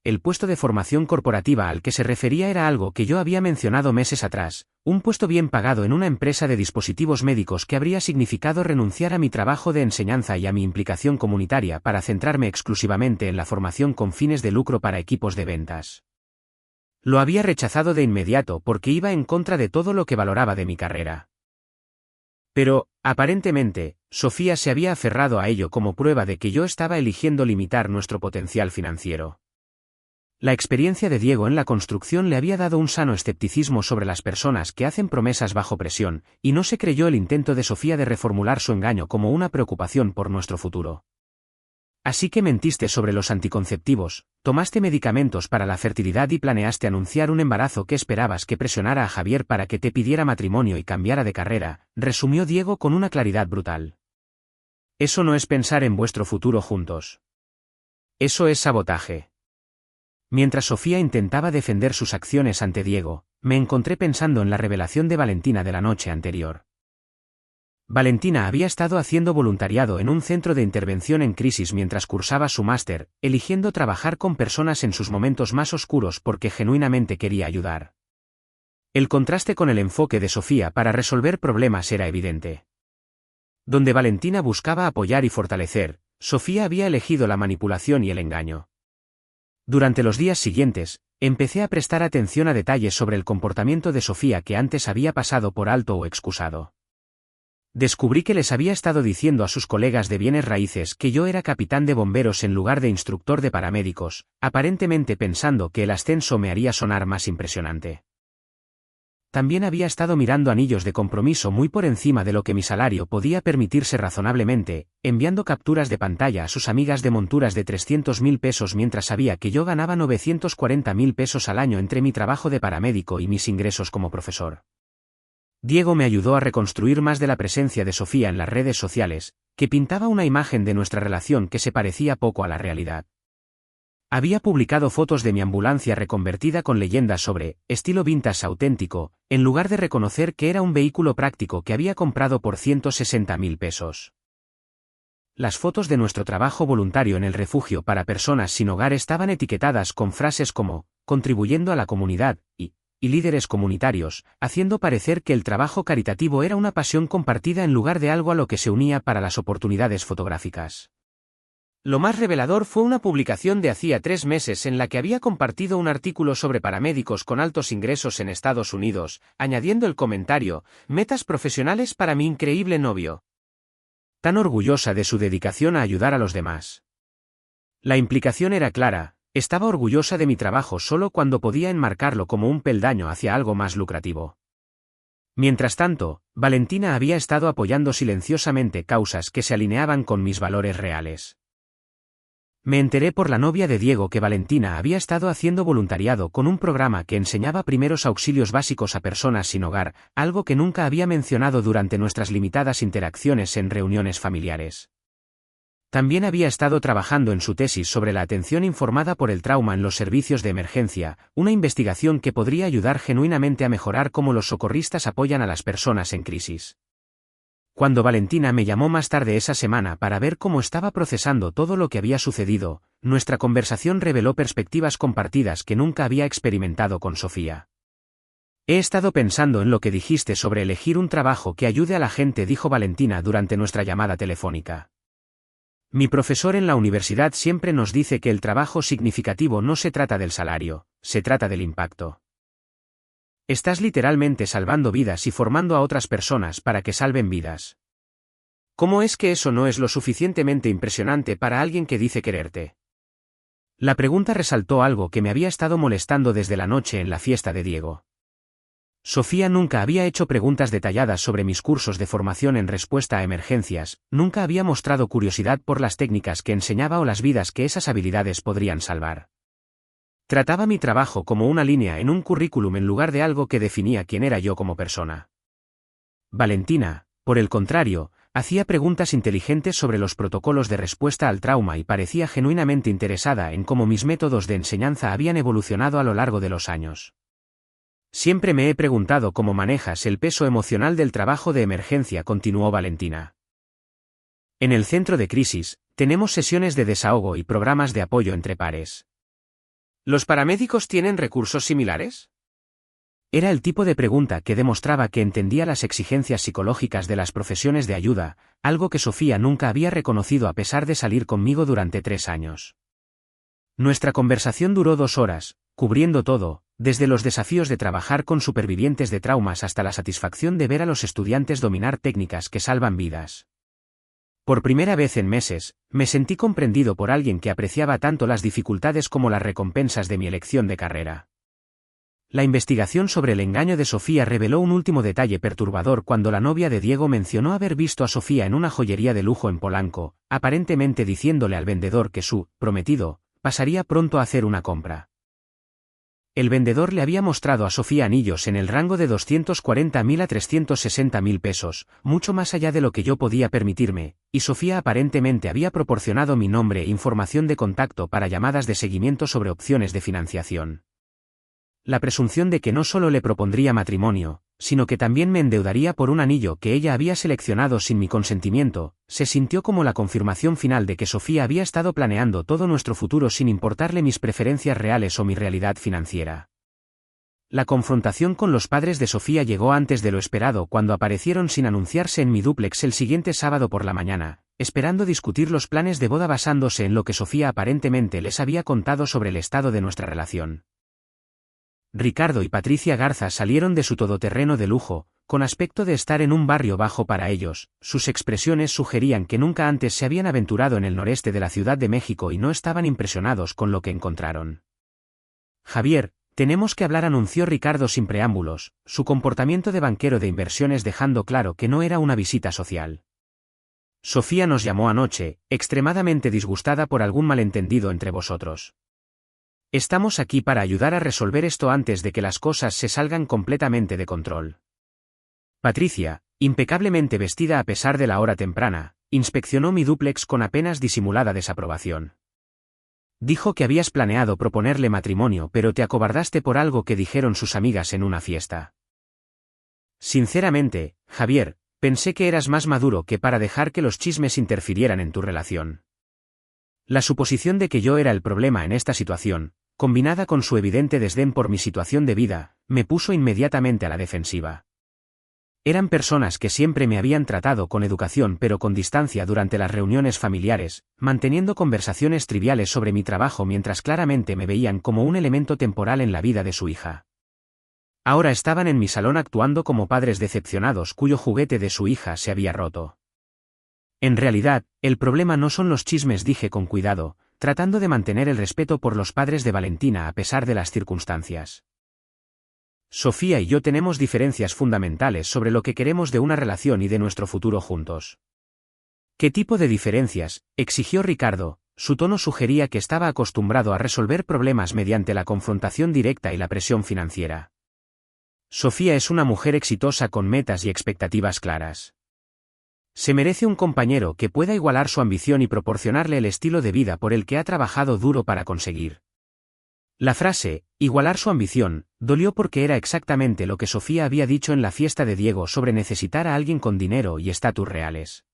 El puesto de formación corporativa al que se refería era algo que yo había mencionado meses atrás, un puesto bien pagado en una empresa de dispositivos médicos que habría significado renunciar a mi trabajo de enseñanza y a mi implicación comunitaria para centrarme exclusivamente en la formación con fines de lucro para equipos de ventas. Lo había rechazado de inmediato porque iba en contra de todo lo que valoraba de mi carrera. Pero, aparentemente, Sofía se había aferrado a ello como prueba de que yo estaba eligiendo limitar nuestro potencial financiero. La experiencia de Diego en la construcción le había dado un sano escepticismo sobre las personas que hacen promesas bajo presión, y no se creyó el intento de Sofía de reformular su engaño como una preocupación por nuestro futuro. Así que mentiste sobre los anticonceptivos, tomaste medicamentos para la fertilidad y planeaste anunciar un embarazo que esperabas que presionara a Javier para que te pidiera matrimonio y cambiara de carrera, resumió Diego con una claridad brutal. Eso no es pensar en vuestro futuro juntos. Eso es sabotaje. Mientras Sofía intentaba defender sus acciones ante Diego, me encontré pensando en la revelación de Valentina de la noche anterior. Valentina había estado haciendo voluntariado en un centro de intervención en crisis mientras cursaba su máster, eligiendo trabajar con personas en sus momentos más oscuros porque genuinamente quería ayudar. El contraste con el enfoque de Sofía para resolver problemas era evidente. Donde Valentina buscaba apoyar y fortalecer, Sofía había elegido la manipulación y el engaño. Durante los días siguientes, empecé a prestar atención a detalles sobre el comportamiento de Sofía que antes había pasado por alto o excusado. Descubrí que les había estado diciendo a sus colegas de bienes raíces que yo era capitán de bomberos en lugar de instructor de paramédicos, aparentemente pensando que el ascenso me haría sonar más impresionante. También había estado mirando anillos de compromiso muy por encima de lo que mi salario podía permitirse razonablemente, enviando capturas de pantalla a sus amigas de monturas de 300.000 pesos mientras sabía que yo ganaba 940.000 pesos al año entre mi trabajo de paramédico y mis ingresos como profesor. Diego me ayudó a reconstruir más de la presencia de Sofía en las redes sociales, que pintaba una imagen de nuestra relación que se parecía poco a la realidad. Había publicado fotos de mi ambulancia reconvertida con leyendas sobre estilo vintage auténtico, en lugar de reconocer que era un vehículo práctico que había comprado por 160.000 pesos. Las fotos de nuestro trabajo voluntario en el refugio para personas sin hogar estaban etiquetadas con frases como contribuyendo a la comunidad y líderes comunitarios, haciendo parecer que el trabajo caritativo era una pasión compartida en lugar de algo a lo que se unía para las oportunidades fotográficas. Lo más revelador fue una publicación de hacía 3 meses en la que había compartido un artículo sobre paramédicos con altos ingresos en Estados Unidos, añadiendo el comentario: metas profesionales para mi increíble novio. Tan orgullosa de su dedicación a ayudar a los demás. La implicación era clara: estaba orgullosa de mi trabajo solo cuando podía enmarcarlo como un peldaño hacia algo más lucrativo. Mientras tanto, Valentina había estado apoyando silenciosamente causas que se alineaban con mis valores reales. Me enteré por la novia de Diego que Valentina había estado haciendo voluntariado con un programa que enseñaba primeros auxilios básicos a personas sin hogar, algo que nunca había mencionado durante nuestras limitadas interacciones en reuniones familiares. También había estado trabajando en su tesis sobre la atención informada por el trauma en los servicios de emergencia, una investigación que podría ayudar genuinamente a mejorar cómo los socorristas apoyan a las personas en crisis. Cuando Valentina me llamó más tarde esa semana para ver cómo estaba procesando todo lo que había sucedido, nuestra conversación reveló perspectivas compartidas que nunca había experimentado con Sofía. He estado pensando en lo que dijiste sobre elegir un trabajo que ayude a la gente, dijo Valentina durante nuestra llamada telefónica. Mi profesor en la universidad siempre nos dice que el trabajo significativo no se trata del salario, se trata del impacto. Estás literalmente salvando vidas y formando a otras personas para que salven vidas. ¿Cómo es que eso no es lo suficientemente impresionante para alguien que dice quererte? La pregunta resaltó algo que me había estado molestando desde la noche en la fiesta de Diego. Sofía nunca había hecho preguntas detalladas sobre mis cursos de formación en respuesta a emergencias, nunca había mostrado curiosidad por las técnicas que enseñaba o las vidas que esas habilidades podrían salvar. Trataba mi trabajo como una línea en un currículum en lugar de algo que definía quién era yo como persona. Valentina, por el contrario, hacía preguntas inteligentes sobre los protocolos de respuesta al trauma y parecía genuinamente interesada en cómo mis métodos de enseñanza habían evolucionado a lo largo de los años. Siempre me he preguntado cómo manejas el peso emocional del trabajo de emergencia, continuó Valentina. En el centro de crisis, tenemos sesiones de desahogo y programas de apoyo entre pares. ¿Los paramédicos tienen recursos similares? Era el tipo de pregunta que demostraba que entendía las exigencias psicológicas de las profesiones de ayuda, algo que Sofía nunca había reconocido a pesar de salir conmigo durante 3 años. Nuestra conversación duró 2 horas, cubriendo todo, desde los desafíos de trabajar con supervivientes de traumas hasta la satisfacción de ver a los estudiantes dominar técnicas que salvan vidas. Por primera vez en meses, me sentí comprendido por alguien que apreciaba tanto las dificultades como las recompensas de mi elección de carrera. La investigación sobre el engaño de Sofía reveló un último detalle perturbador cuando la novia de Diego mencionó haber visto a Sofía en una joyería de lujo en Polanco, aparentemente diciéndole al vendedor que su prometido pasaría pronto a hacer una compra. El vendedor le había mostrado a Sofía anillos en el rango de 240.000 a 360.000 pesos, mucho más allá de lo que yo podía permitirme, y Sofía aparentemente había proporcionado mi nombre e información de contacto para llamadas de seguimiento sobre opciones de financiación. La presunción de que no solo le propondría matrimonio, sino que también me endeudaría por un anillo que ella había seleccionado sin mi consentimiento, se sintió como la confirmación final de que Sofía había estado planeando todo nuestro futuro sin importarle mis preferencias reales o mi realidad financiera. La confrontación con los padres de Sofía llegó antes de lo esperado cuando aparecieron sin anunciarse en mi dúplex el siguiente sábado por la mañana, esperando discutir los planes de boda basándose en lo que Sofía aparentemente les había contado sobre el estado de nuestra relación. Ricardo y Patricia Garza salieron de su todoterreno de lujo, con aspecto de estar en un barrio bajo para ellos. Sus expresiones sugerían que nunca antes se habían aventurado en el noreste de la Ciudad de México y no estaban impresionados con lo que encontraron. Javier, tenemos que hablar, anunció Ricardo sin preámbulos, su comportamiento de banquero de inversiones dejando claro que no era una visita social. Sofía nos llamó anoche, extremadamente disgustada por algún malentendido entre vosotros. Estamos aquí para ayudar a resolver esto antes de que las cosas se salgan completamente de control. Patricia, impecablemente vestida a pesar de la hora temprana, inspeccionó mi dúplex con apenas disimulada desaprobación. Dijo que habías planeado proponerle matrimonio, pero te acobardaste por algo que dijeron sus amigas en una fiesta. Sinceramente, Javier, pensé que eras más maduro que para dejar que los chismes interfirieran en tu relación. La suposición de que yo era el problema en esta situación, combinada con su evidente desdén por mi situación de vida, me puso inmediatamente a la defensiva. Eran personas que siempre me habían tratado con educación pero con distancia durante las reuniones familiares, manteniendo conversaciones triviales sobre mi trabajo mientras claramente me veían como un elemento temporal en la vida de su hija. Ahora estaban en mi salón actuando como padres decepcionados cuyo juguete de su hija se había roto. En realidad, el problema no son los chismes, dije con cuidado, tratando de mantener el respeto por los padres de Valentina a pesar de las circunstancias. Sofía y yo tenemos diferencias fundamentales sobre lo que queremos de una relación y de nuestro futuro juntos. ¿Qué tipo de diferencias?, exigió Ricardo. Su tono sugería que estaba acostumbrado a resolver problemas mediante la confrontación directa y la presión financiera. Sofía es una mujer exitosa con metas y expectativas claras. Se merece un compañero que pueda igualar su ambición y proporcionarle el estilo de vida por el que ha trabajado duro para conseguir. La frase, igualar su ambición, dolió porque era exactamente lo que Sofía había dicho en la fiesta de Diego sobre necesitar a alguien con dinero y estatus reales.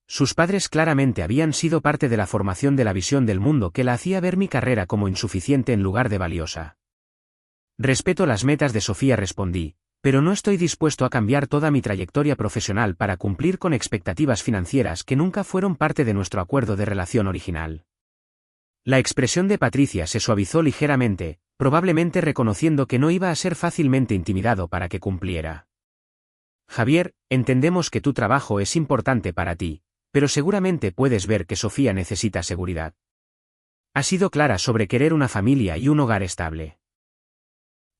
Sus padres claramente habían sido parte de la formación de la visión del mundo que la hacía ver mi carrera como insuficiente en lugar de valiosa. Respeto las metas de Sofía, respondí, pero no estoy dispuesto a cambiar toda mi trayectoria profesional para cumplir con expectativas financieras que nunca fueron parte de nuestro acuerdo de relación original. La expresión de Patricia se suavizó ligeramente, probablemente reconociendo que no iba a ser fácilmente intimidado para que cumpliera. Javier, entendemos que tu trabajo es importante para ti, pero seguramente puedes ver que Sofía necesita seguridad. Ha sido clara sobre querer una familia y un hogar estable.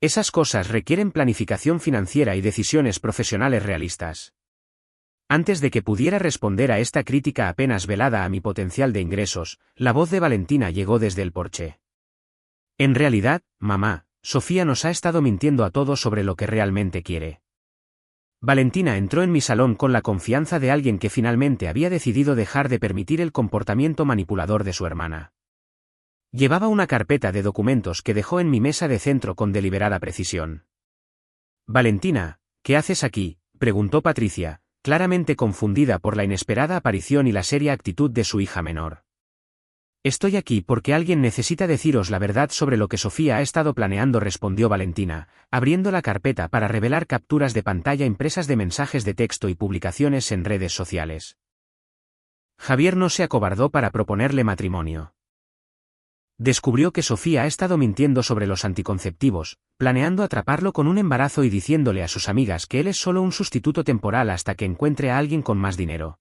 Esas cosas requieren planificación financiera y decisiones profesionales realistas. Antes de que pudiera responder a esta crítica apenas velada a mi potencial de ingresos, la voz de Valentina llegó desde el porche. En realidad, mamá, Sofía nos ha estado mintiendo a todos sobre lo que realmente quiere. Valentina entró en mi salón con la confianza de alguien que finalmente había decidido dejar de permitir el comportamiento manipulador de su hermana. Llevaba una carpeta de documentos que dejó en mi mesa de centro con deliberada precisión. Valentina, ¿qué haces aquí?, preguntó Patricia, claramente confundida por la inesperada aparición y la seria actitud de su hija menor. Estoy aquí porque alguien necesita deciros la verdad sobre lo que Sofía ha estado planeando, respondió Valentina, abriendo la carpeta para revelar capturas de pantalla impresas de mensajes de texto y publicaciones en redes sociales. Javier no se acobardó para proponerle matrimonio. Descubrió que Sofía ha estado mintiendo sobre los anticonceptivos, planeando atraparlo con un embarazo y diciéndole a sus amigas que él es solo un sustituto temporal hasta que encuentre a alguien con más dinero.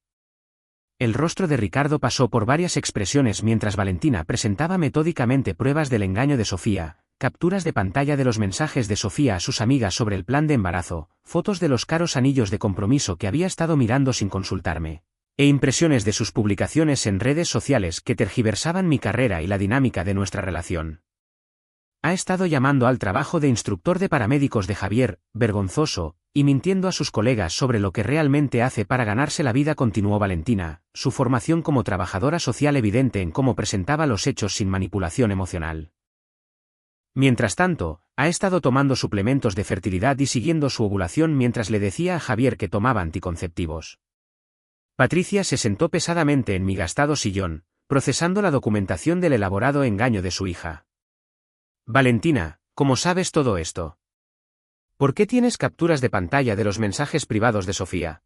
El rostro de Ricardo pasó por varias expresiones mientras Valentina presentaba metódicamente pruebas del engaño de Sofía, capturas de pantalla de los mensajes de Sofía a sus amigas sobre el plan de embarazo, fotos de los caros anillos de compromiso que había estado mirando sin consultarme, e impresiones de sus publicaciones en redes sociales que tergiversaban mi carrera y la dinámica de nuestra relación. Ha estado llamando al trabajo de instructor de paramédicos de Javier, vergonzoso, y mintiendo a sus colegas sobre lo que realmente hace para ganarse la vida, continuó Valentina, su formación como trabajadora social evidente en cómo presentaba los hechos sin manipulación emocional. Mientras tanto, ha estado tomando suplementos de fertilidad y siguiendo su ovulación mientras le decía a Javier que tomaba anticonceptivos. Patricia se sentó pesadamente en mi gastado sillón, procesando la documentación del elaborado engaño de su hija. Valentina, ¿cómo sabes todo esto? ¿Por qué tienes capturas de pantalla de los mensajes privados de Sofía?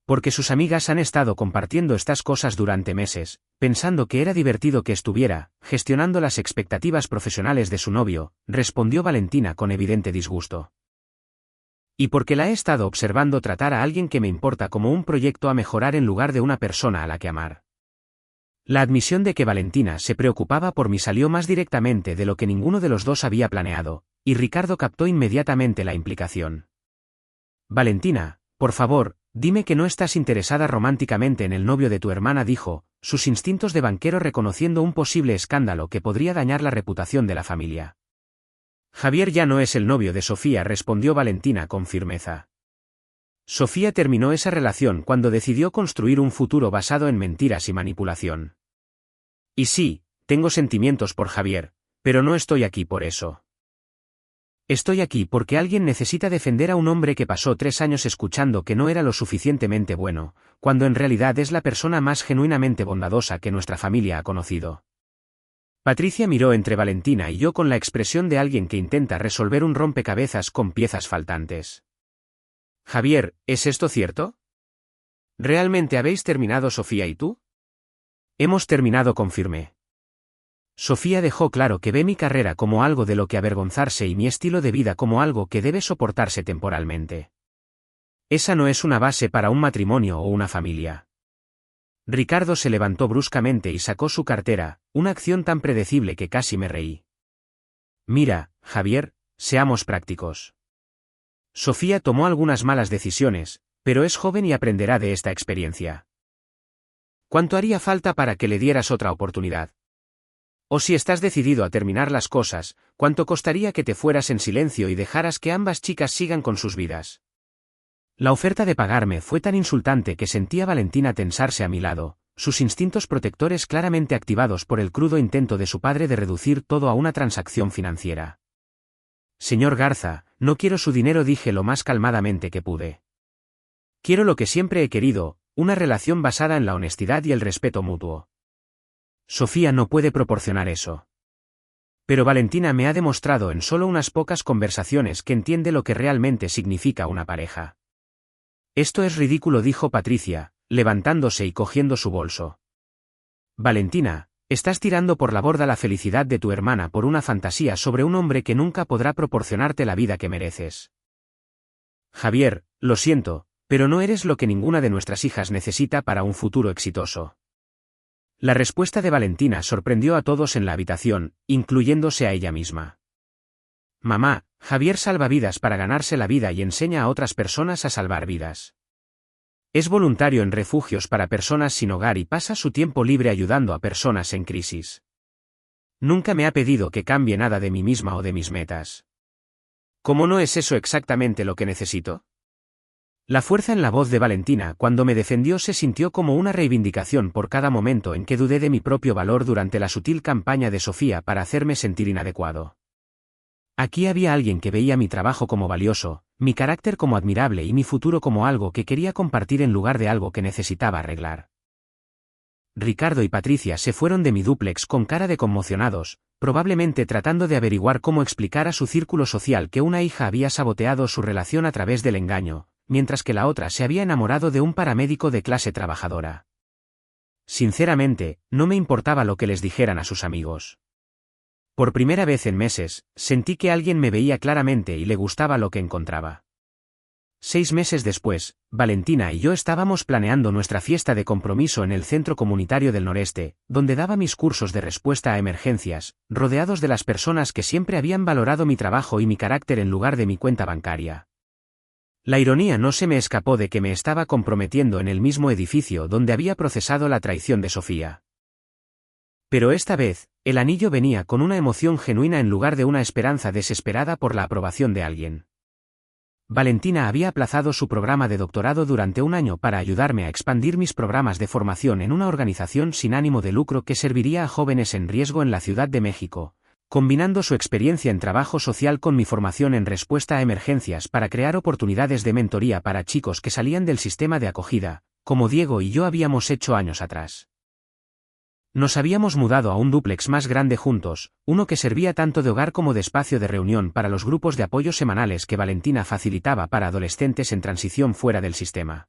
Porque sus amigas han estado compartiendo estas cosas durante meses, pensando que era divertido que estuviera gestionando las expectativas profesionales de su novio, respondió Valentina con evidente disgusto. Y porque la he estado observando tratar a alguien que me importa como un proyecto a mejorar en lugar de una persona a la que amar. La admisión de que Valentina se preocupaba por mí salió más directamente de lo que ninguno de los dos había planeado, y Ricardo captó inmediatamente la implicación. Valentina, por favor, dime que no estás interesada románticamente en el novio de tu hermana, dijo, sus instintos de banquero reconociendo un posible escándalo que podría dañar la reputación de la familia. Javier ya no es el novio de Sofía, respondió Valentina con firmeza. Sofía terminó esa relación cuando decidió construir un futuro basado en mentiras y manipulación. Y sí, tengo sentimientos por Javier, pero no estoy aquí por eso. Estoy aquí porque alguien necesita defender a un hombre que pasó 3 años escuchando que no era lo suficientemente bueno, cuando en realidad es la persona más genuinamente bondadosa que nuestra familia ha conocido. Patricia miró entre Valentina y yo con la expresión de alguien que intenta resolver un rompecabezas con piezas faltantes. Javier, ¿es esto cierto? ¿Realmente habéis terminado Sofía y tú? Hemos terminado, confirmé. Sofía dejó claro que ve mi carrera como algo de lo que avergonzarse y mi estilo de vida como algo que debe soportarse temporalmente. Esa no es una base para un matrimonio o una familia. Ricardo se levantó bruscamente y sacó su cartera, una acción tan predecible que casi me reí. Mira, Javier, seamos prácticos. Sofía tomó algunas malas decisiones, pero es joven y aprenderá de esta experiencia. ¿Cuánto haría falta para que le dieras otra oportunidad? O si estás decidido a terminar las cosas, ¿cuánto costaría que te fueras en silencio y dejaras que ambas chicas sigan con sus vidas? La oferta de pagarme fue tan insultante que sentí a Valentina tensarse a mi lado, sus instintos protectores claramente activados por el crudo intento de su padre de reducir todo a una transacción financiera. Señor Garza, no quiero su dinero, dije lo más calmadamente que pude. Quiero lo que siempre he querido, una relación basada en la honestidad y el respeto mutuo. Sofía no puede proporcionar eso. Pero Valentina me ha demostrado en solo unas pocas conversaciones que entiende lo que realmente significa una pareja. Esto es ridículo, dijo Patricia, levantándose y cogiendo su bolso. Valentina, estás tirando por la borda la felicidad de tu hermana por una fantasía sobre un hombre que nunca podrá proporcionarte la vida que mereces. Javier, lo siento, pero no eres lo que ninguna de nuestras hijas necesita para un futuro exitoso. La respuesta de Valentina sorprendió a todos en la habitación, incluyéndose a ella misma. Mamá, Javier salva vidas para ganarse la vida y enseña a otras personas a salvar vidas. Es voluntario en refugios para personas sin hogar y pasa su tiempo libre ayudando a personas en crisis. Nunca me ha pedido que cambie nada de mí misma o de mis metas. ¿Cómo no es eso exactamente lo que necesito? La fuerza en la voz de Valentina cuando me defendió se sintió como una reivindicación por cada momento en que dudé de mi propio valor durante la sutil campaña de Sofía para hacerme sentir inadecuado. Aquí había alguien que veía mi trabajo como valioso, mi carácter como admirable y mi futuro como algo que quería compartir en lugar de algo que necesitaba arreglar. Ricardo y Patricia se fueron de mi dúplex con cara de conmocionados, probablemente tratando de averiguar cómo explicar a su círculo social que una hija había saboteado su relación a través del engaño, mientras que la otra se había enamorado de un paramédico de clase trabajadora. Sinceramente, no me importaba lo que les dijeran a sus amigos. Por primera vez en meses, sentí que alguien me veía claramente y le gustaba lo que encontraba. 6 meses después, Valentina y yo estábamos planeando nuestra fiesta de compromiso en el Centro Comunitario del Noreste, donde daba mis cursos de respuesta a emergencias, rodeados de las personas que siempre habían valorado mi trabajo y mi carácter en lugar de mi cuenta bancaria. La ironía no se me escapó de que me estaba comprometiendo en el mismo edificio donde había procesado la traición de Sofía. Pero esta vez, el anillo venía con una emoción genuina en lugar de una esperanza desesperada por la aprobación de alguien. Valentina había aplazado su programa de doctorado durante un año para ayudarme a expandir mis programas de formación en una organización sin ánimo de lucro que serviría a jóvenes en riesgo en la Ciudad de México, combinando su experiencia en trabajo social con mi formación en respuesta a emergencias para crear oportunidades de mentoría para chicos que salían del sistema de acogida, como Diego y yo habíamos hecho años atrás. Nos habíamos mudado a un dúplex más grande juntos, uno que servía tanto de hogar como de espacio de reunión para los grupos de apoyo semanales que Valentina facilitaba para adolescentes en transición fuera del sistema.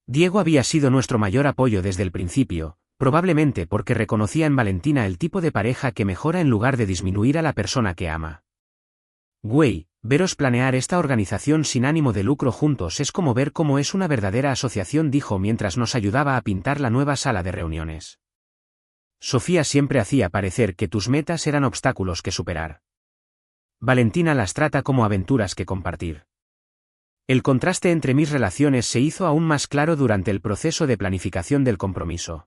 Diego había sido nuestro mayor apoyo desde el principio, probablemente porque reconocía en Valentina el tipo de pareja que mejora en lugar de disminuir a la persona que ama. Güey, veros planear esta organización sin ánimo de lucro juntos es como ver cómo es una verdadera asociación, dijo mientras nos ayudaba a pintar la nueva sala de reuniones. Sofía siempre hacía parecer que tus metas eran obstáculos que superar. Valentina las trata como aventuras que compartir. El contraste entre mis relaciones se hizo aún más claro durante el proceso de planificación del compromiso.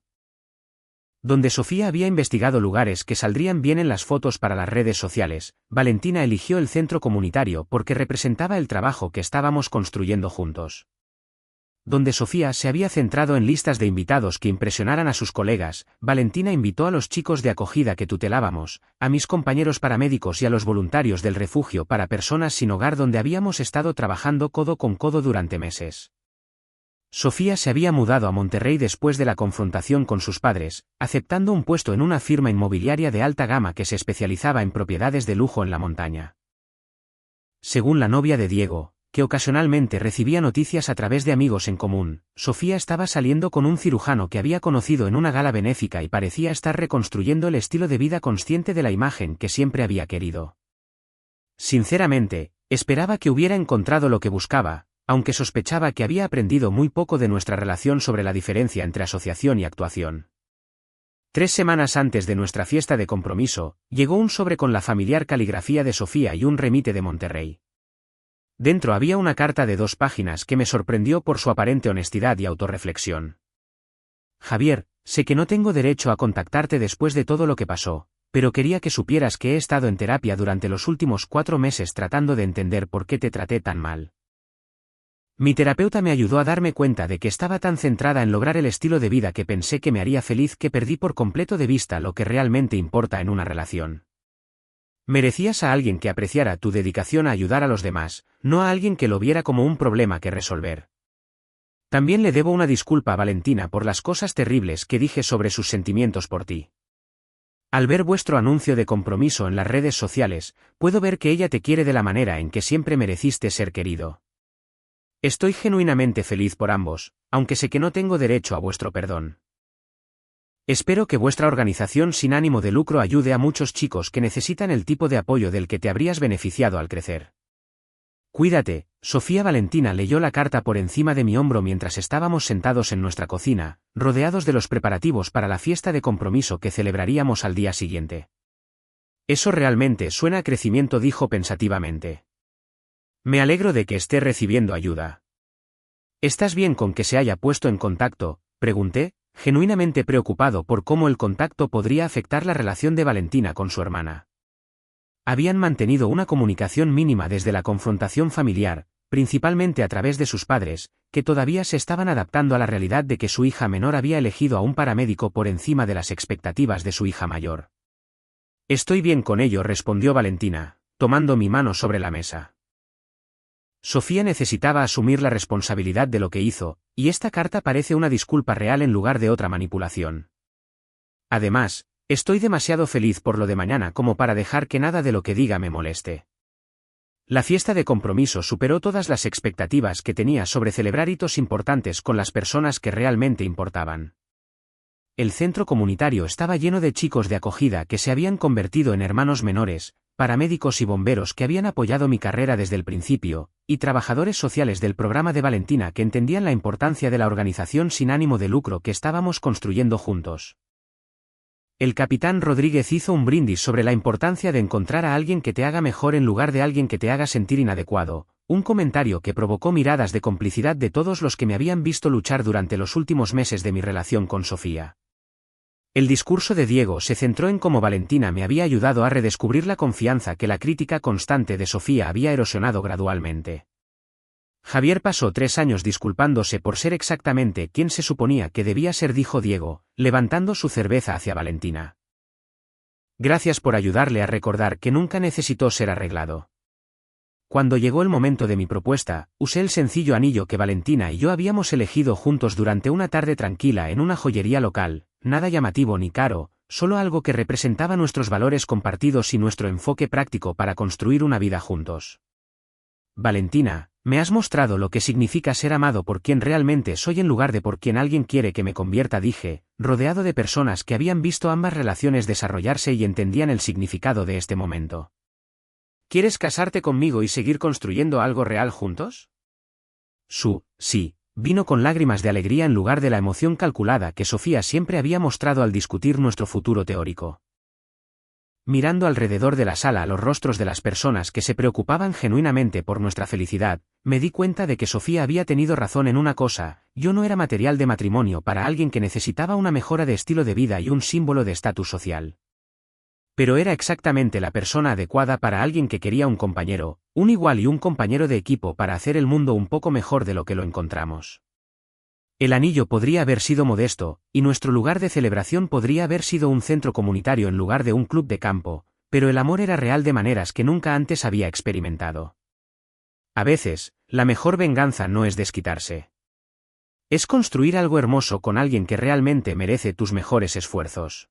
Donde Sofía había investigado lugares que saldrían bien en las fotos para las redes sociales, Valentina eligió el centro comunitario porque representaba el trabajo que estábamos construyendo juntos. Donde Sofía se había centrado en listas de invitados que impresionaran a sus colegas, Valentina invitó a los chicos de acogida que tutelábamos, a mis compañeros paramédicos y a los voluntarios del refugio para personas sin hogar donde habíamos estado trabajando codo con codo durante meses. Sofía se había mudado a Monterrey después de la confrontación con sus padres, aceptando un puesto en una firma inmobiliaria de alta gama que se especializaba en propiedades de lujo en la montaña. Según la novia de Diego, que ocasionalmente recibía noticias a través de amigos en común. Sofía estaba saliendo con un cirujano que había conocido en una gala benéfica y parecía estar reconstruyendo el estilo de vida consciente de la imagen que siempre había querido. Sinceramente, esperaba que hubiera encontrado lo que buscaba, aunque sospechaba que había aprendido muy poco de nuestra relación sobre la diferencia entre asociación y actuación. 3 semanas antes de nuestra fiesta de compromiso, llegó un sobre con la familiar caligrafía de Sofía y un remite de Monterrey. Dentro había una carta de 2 páginas que me sorprendió por su aparente honestidad y autorreflexión. Javier, sé que no tengo derecho a contactarte después de todo lo que pasó, pero quería que supieras que he estado en terapia durante los últimos 4 meses tratando de entender por qué te traté tan mal. Mi terapeuta me ayudó a darme cuenta de que estaba tan centrada en lograr el estilo de vida que pensé que me haría feliz que perdí por completo de vista lo que realmente importa en una relación. Merecías a alguien que apreciara tu dedicación a ayudar a los demás, no a alguien que lo viera como un problema que resolver. También le debo una disculpa a Valentina por las cosas terribles que dije sobre sus sentimientos por ti. Al ver vuestro anuncio de compromiso en las redes sociales, puedo ver que ella te quiere de la manera en que siempre mereciste ser querido. Estoy genuinamente feliz por ambos, aunque sé que no tengo derecho a vuestro perdón. Espero que vuestra organización sin ánimo de lucro ayude a muchos chicos que necesitan el tipo de apoyo del que te habrías beneficiado al crecer. Cuídate. Sofía. Valentina leyó la carta por encima de mi hombro mientras estábamos sentados en nuestra cocina, rodeados de los preparativos para la fiesta de compromiso que celebraríamos al día siguiente. Eso realmente suena a crecimiento, dijo pensativamente. Me alegro de que esté recibiendo ayuda. ¿Estás bien con que se haya puesto en contacto?, pregunté, genuinamente preocupado por cómo el contacto podría afectar la relación de Valentina con su hermana. Habían mantenido una comunicación mínima desde la confrontación familiar, principalmente a través de sus padres, que todavía se estaban adaptando a la realidad de que su hija menor había elegido a un paramédico por encima de las expectativas de su hija mayor. Estoy bien con ello, respondió Valentina, tomando mi mano sobre la mesa. Sofía necesitaba asumir la responsabilidad de lo que hizo, y esta carta parece una disculpa real en lugar de otra manipulación. Además, estoy demasiado feliz por lo de mañana como para dejar que nada de lo que diga me moleste. La fiesta de compromiso superó todas las expectativas que tenía sobre celebrar hitos importantes con las personas que realmente importaban. El centro comunitario estaba lleno de chicos de acogida que se habían convertido en hermanos menores, paramédicos y bomberos que habían apoyado mi carrera desde el principio, y trabajadores sociales del programa de Valentina que entendían la importancia de la organización sin ánimo de lucro que estábamos construyendo juntos. El capitán Rodríguez hizo un brindis sobre la importancia de encontrar a alguien que te haga mejor en lugar de alguien que te haga sentir inadecuado, un comentario que provocó miradas de complicidad de todos los que me habían visto luchar durante los últimos meses de mi relación con Sofía. El discurso de Diego se centró en cómo Valentina me había ayudado a redescubrir la confianza que la crítica constante de Sofía había erosionado gradualmente. Javier pasó 3 años disculpándose por ser exactamente quien se suponía que debía ser, dijo Diego, levantando su cerveza hacia Valentina. Gracias por ayudarle a recordar que nunca necesitó ser arreglado. Cuando llegó el momento de mi propuesta, usé el sencillo anillo que Valentina y yo habíamos elegido juntos durante una tarde tranquila en una joyería local, nada llamativo ni caro, solo algo que representaba nuestros valores compartidos y nuestro enfoque práctico para construir una vida juntos. Valentina, me has mostrado lo que significa ser amado por quien realmente soy en lugar de por quien alguien quiere que me convierta, dije, rodeado de personas que habían visto ambas relaciones desarrollarse y entendían el significado de este momento. ¿Quieres casarte conmigo y seguir construyendo algo real juntos? Sí, vino con lágrimas de alegría en lugar de la emoción calculada que Sofía siempre había mostrado al discutir nuestro futuro teórico. Mirando alrededor de la sala a los rostros de las personas que se preocupaban genuinamente por nuestra felicidad, me di cuenta de que Sofía había tenido razón en una cosa: yo no era material de matrimonio para alguien que necesitaba una mejora de estilo de vida y un símbolo de estatus social. Pero era exactamente la persona adecuada para alguien que quería un compañero, un igual y un compañero de equipo para hacer el mundo un poco mejor de lo que lo encontramos. El anillo podría haber sido modesto, y nuestro lugar de celebración podría haber sido un centro comunitario en lugar de un club de campo, pero el amor era real de maneras que nunca antes había experimentado. A veces, la mejor venganza no es desquitarse. Es construir algo hermoso con alguien que realmente merece tus mejores esfuerzos.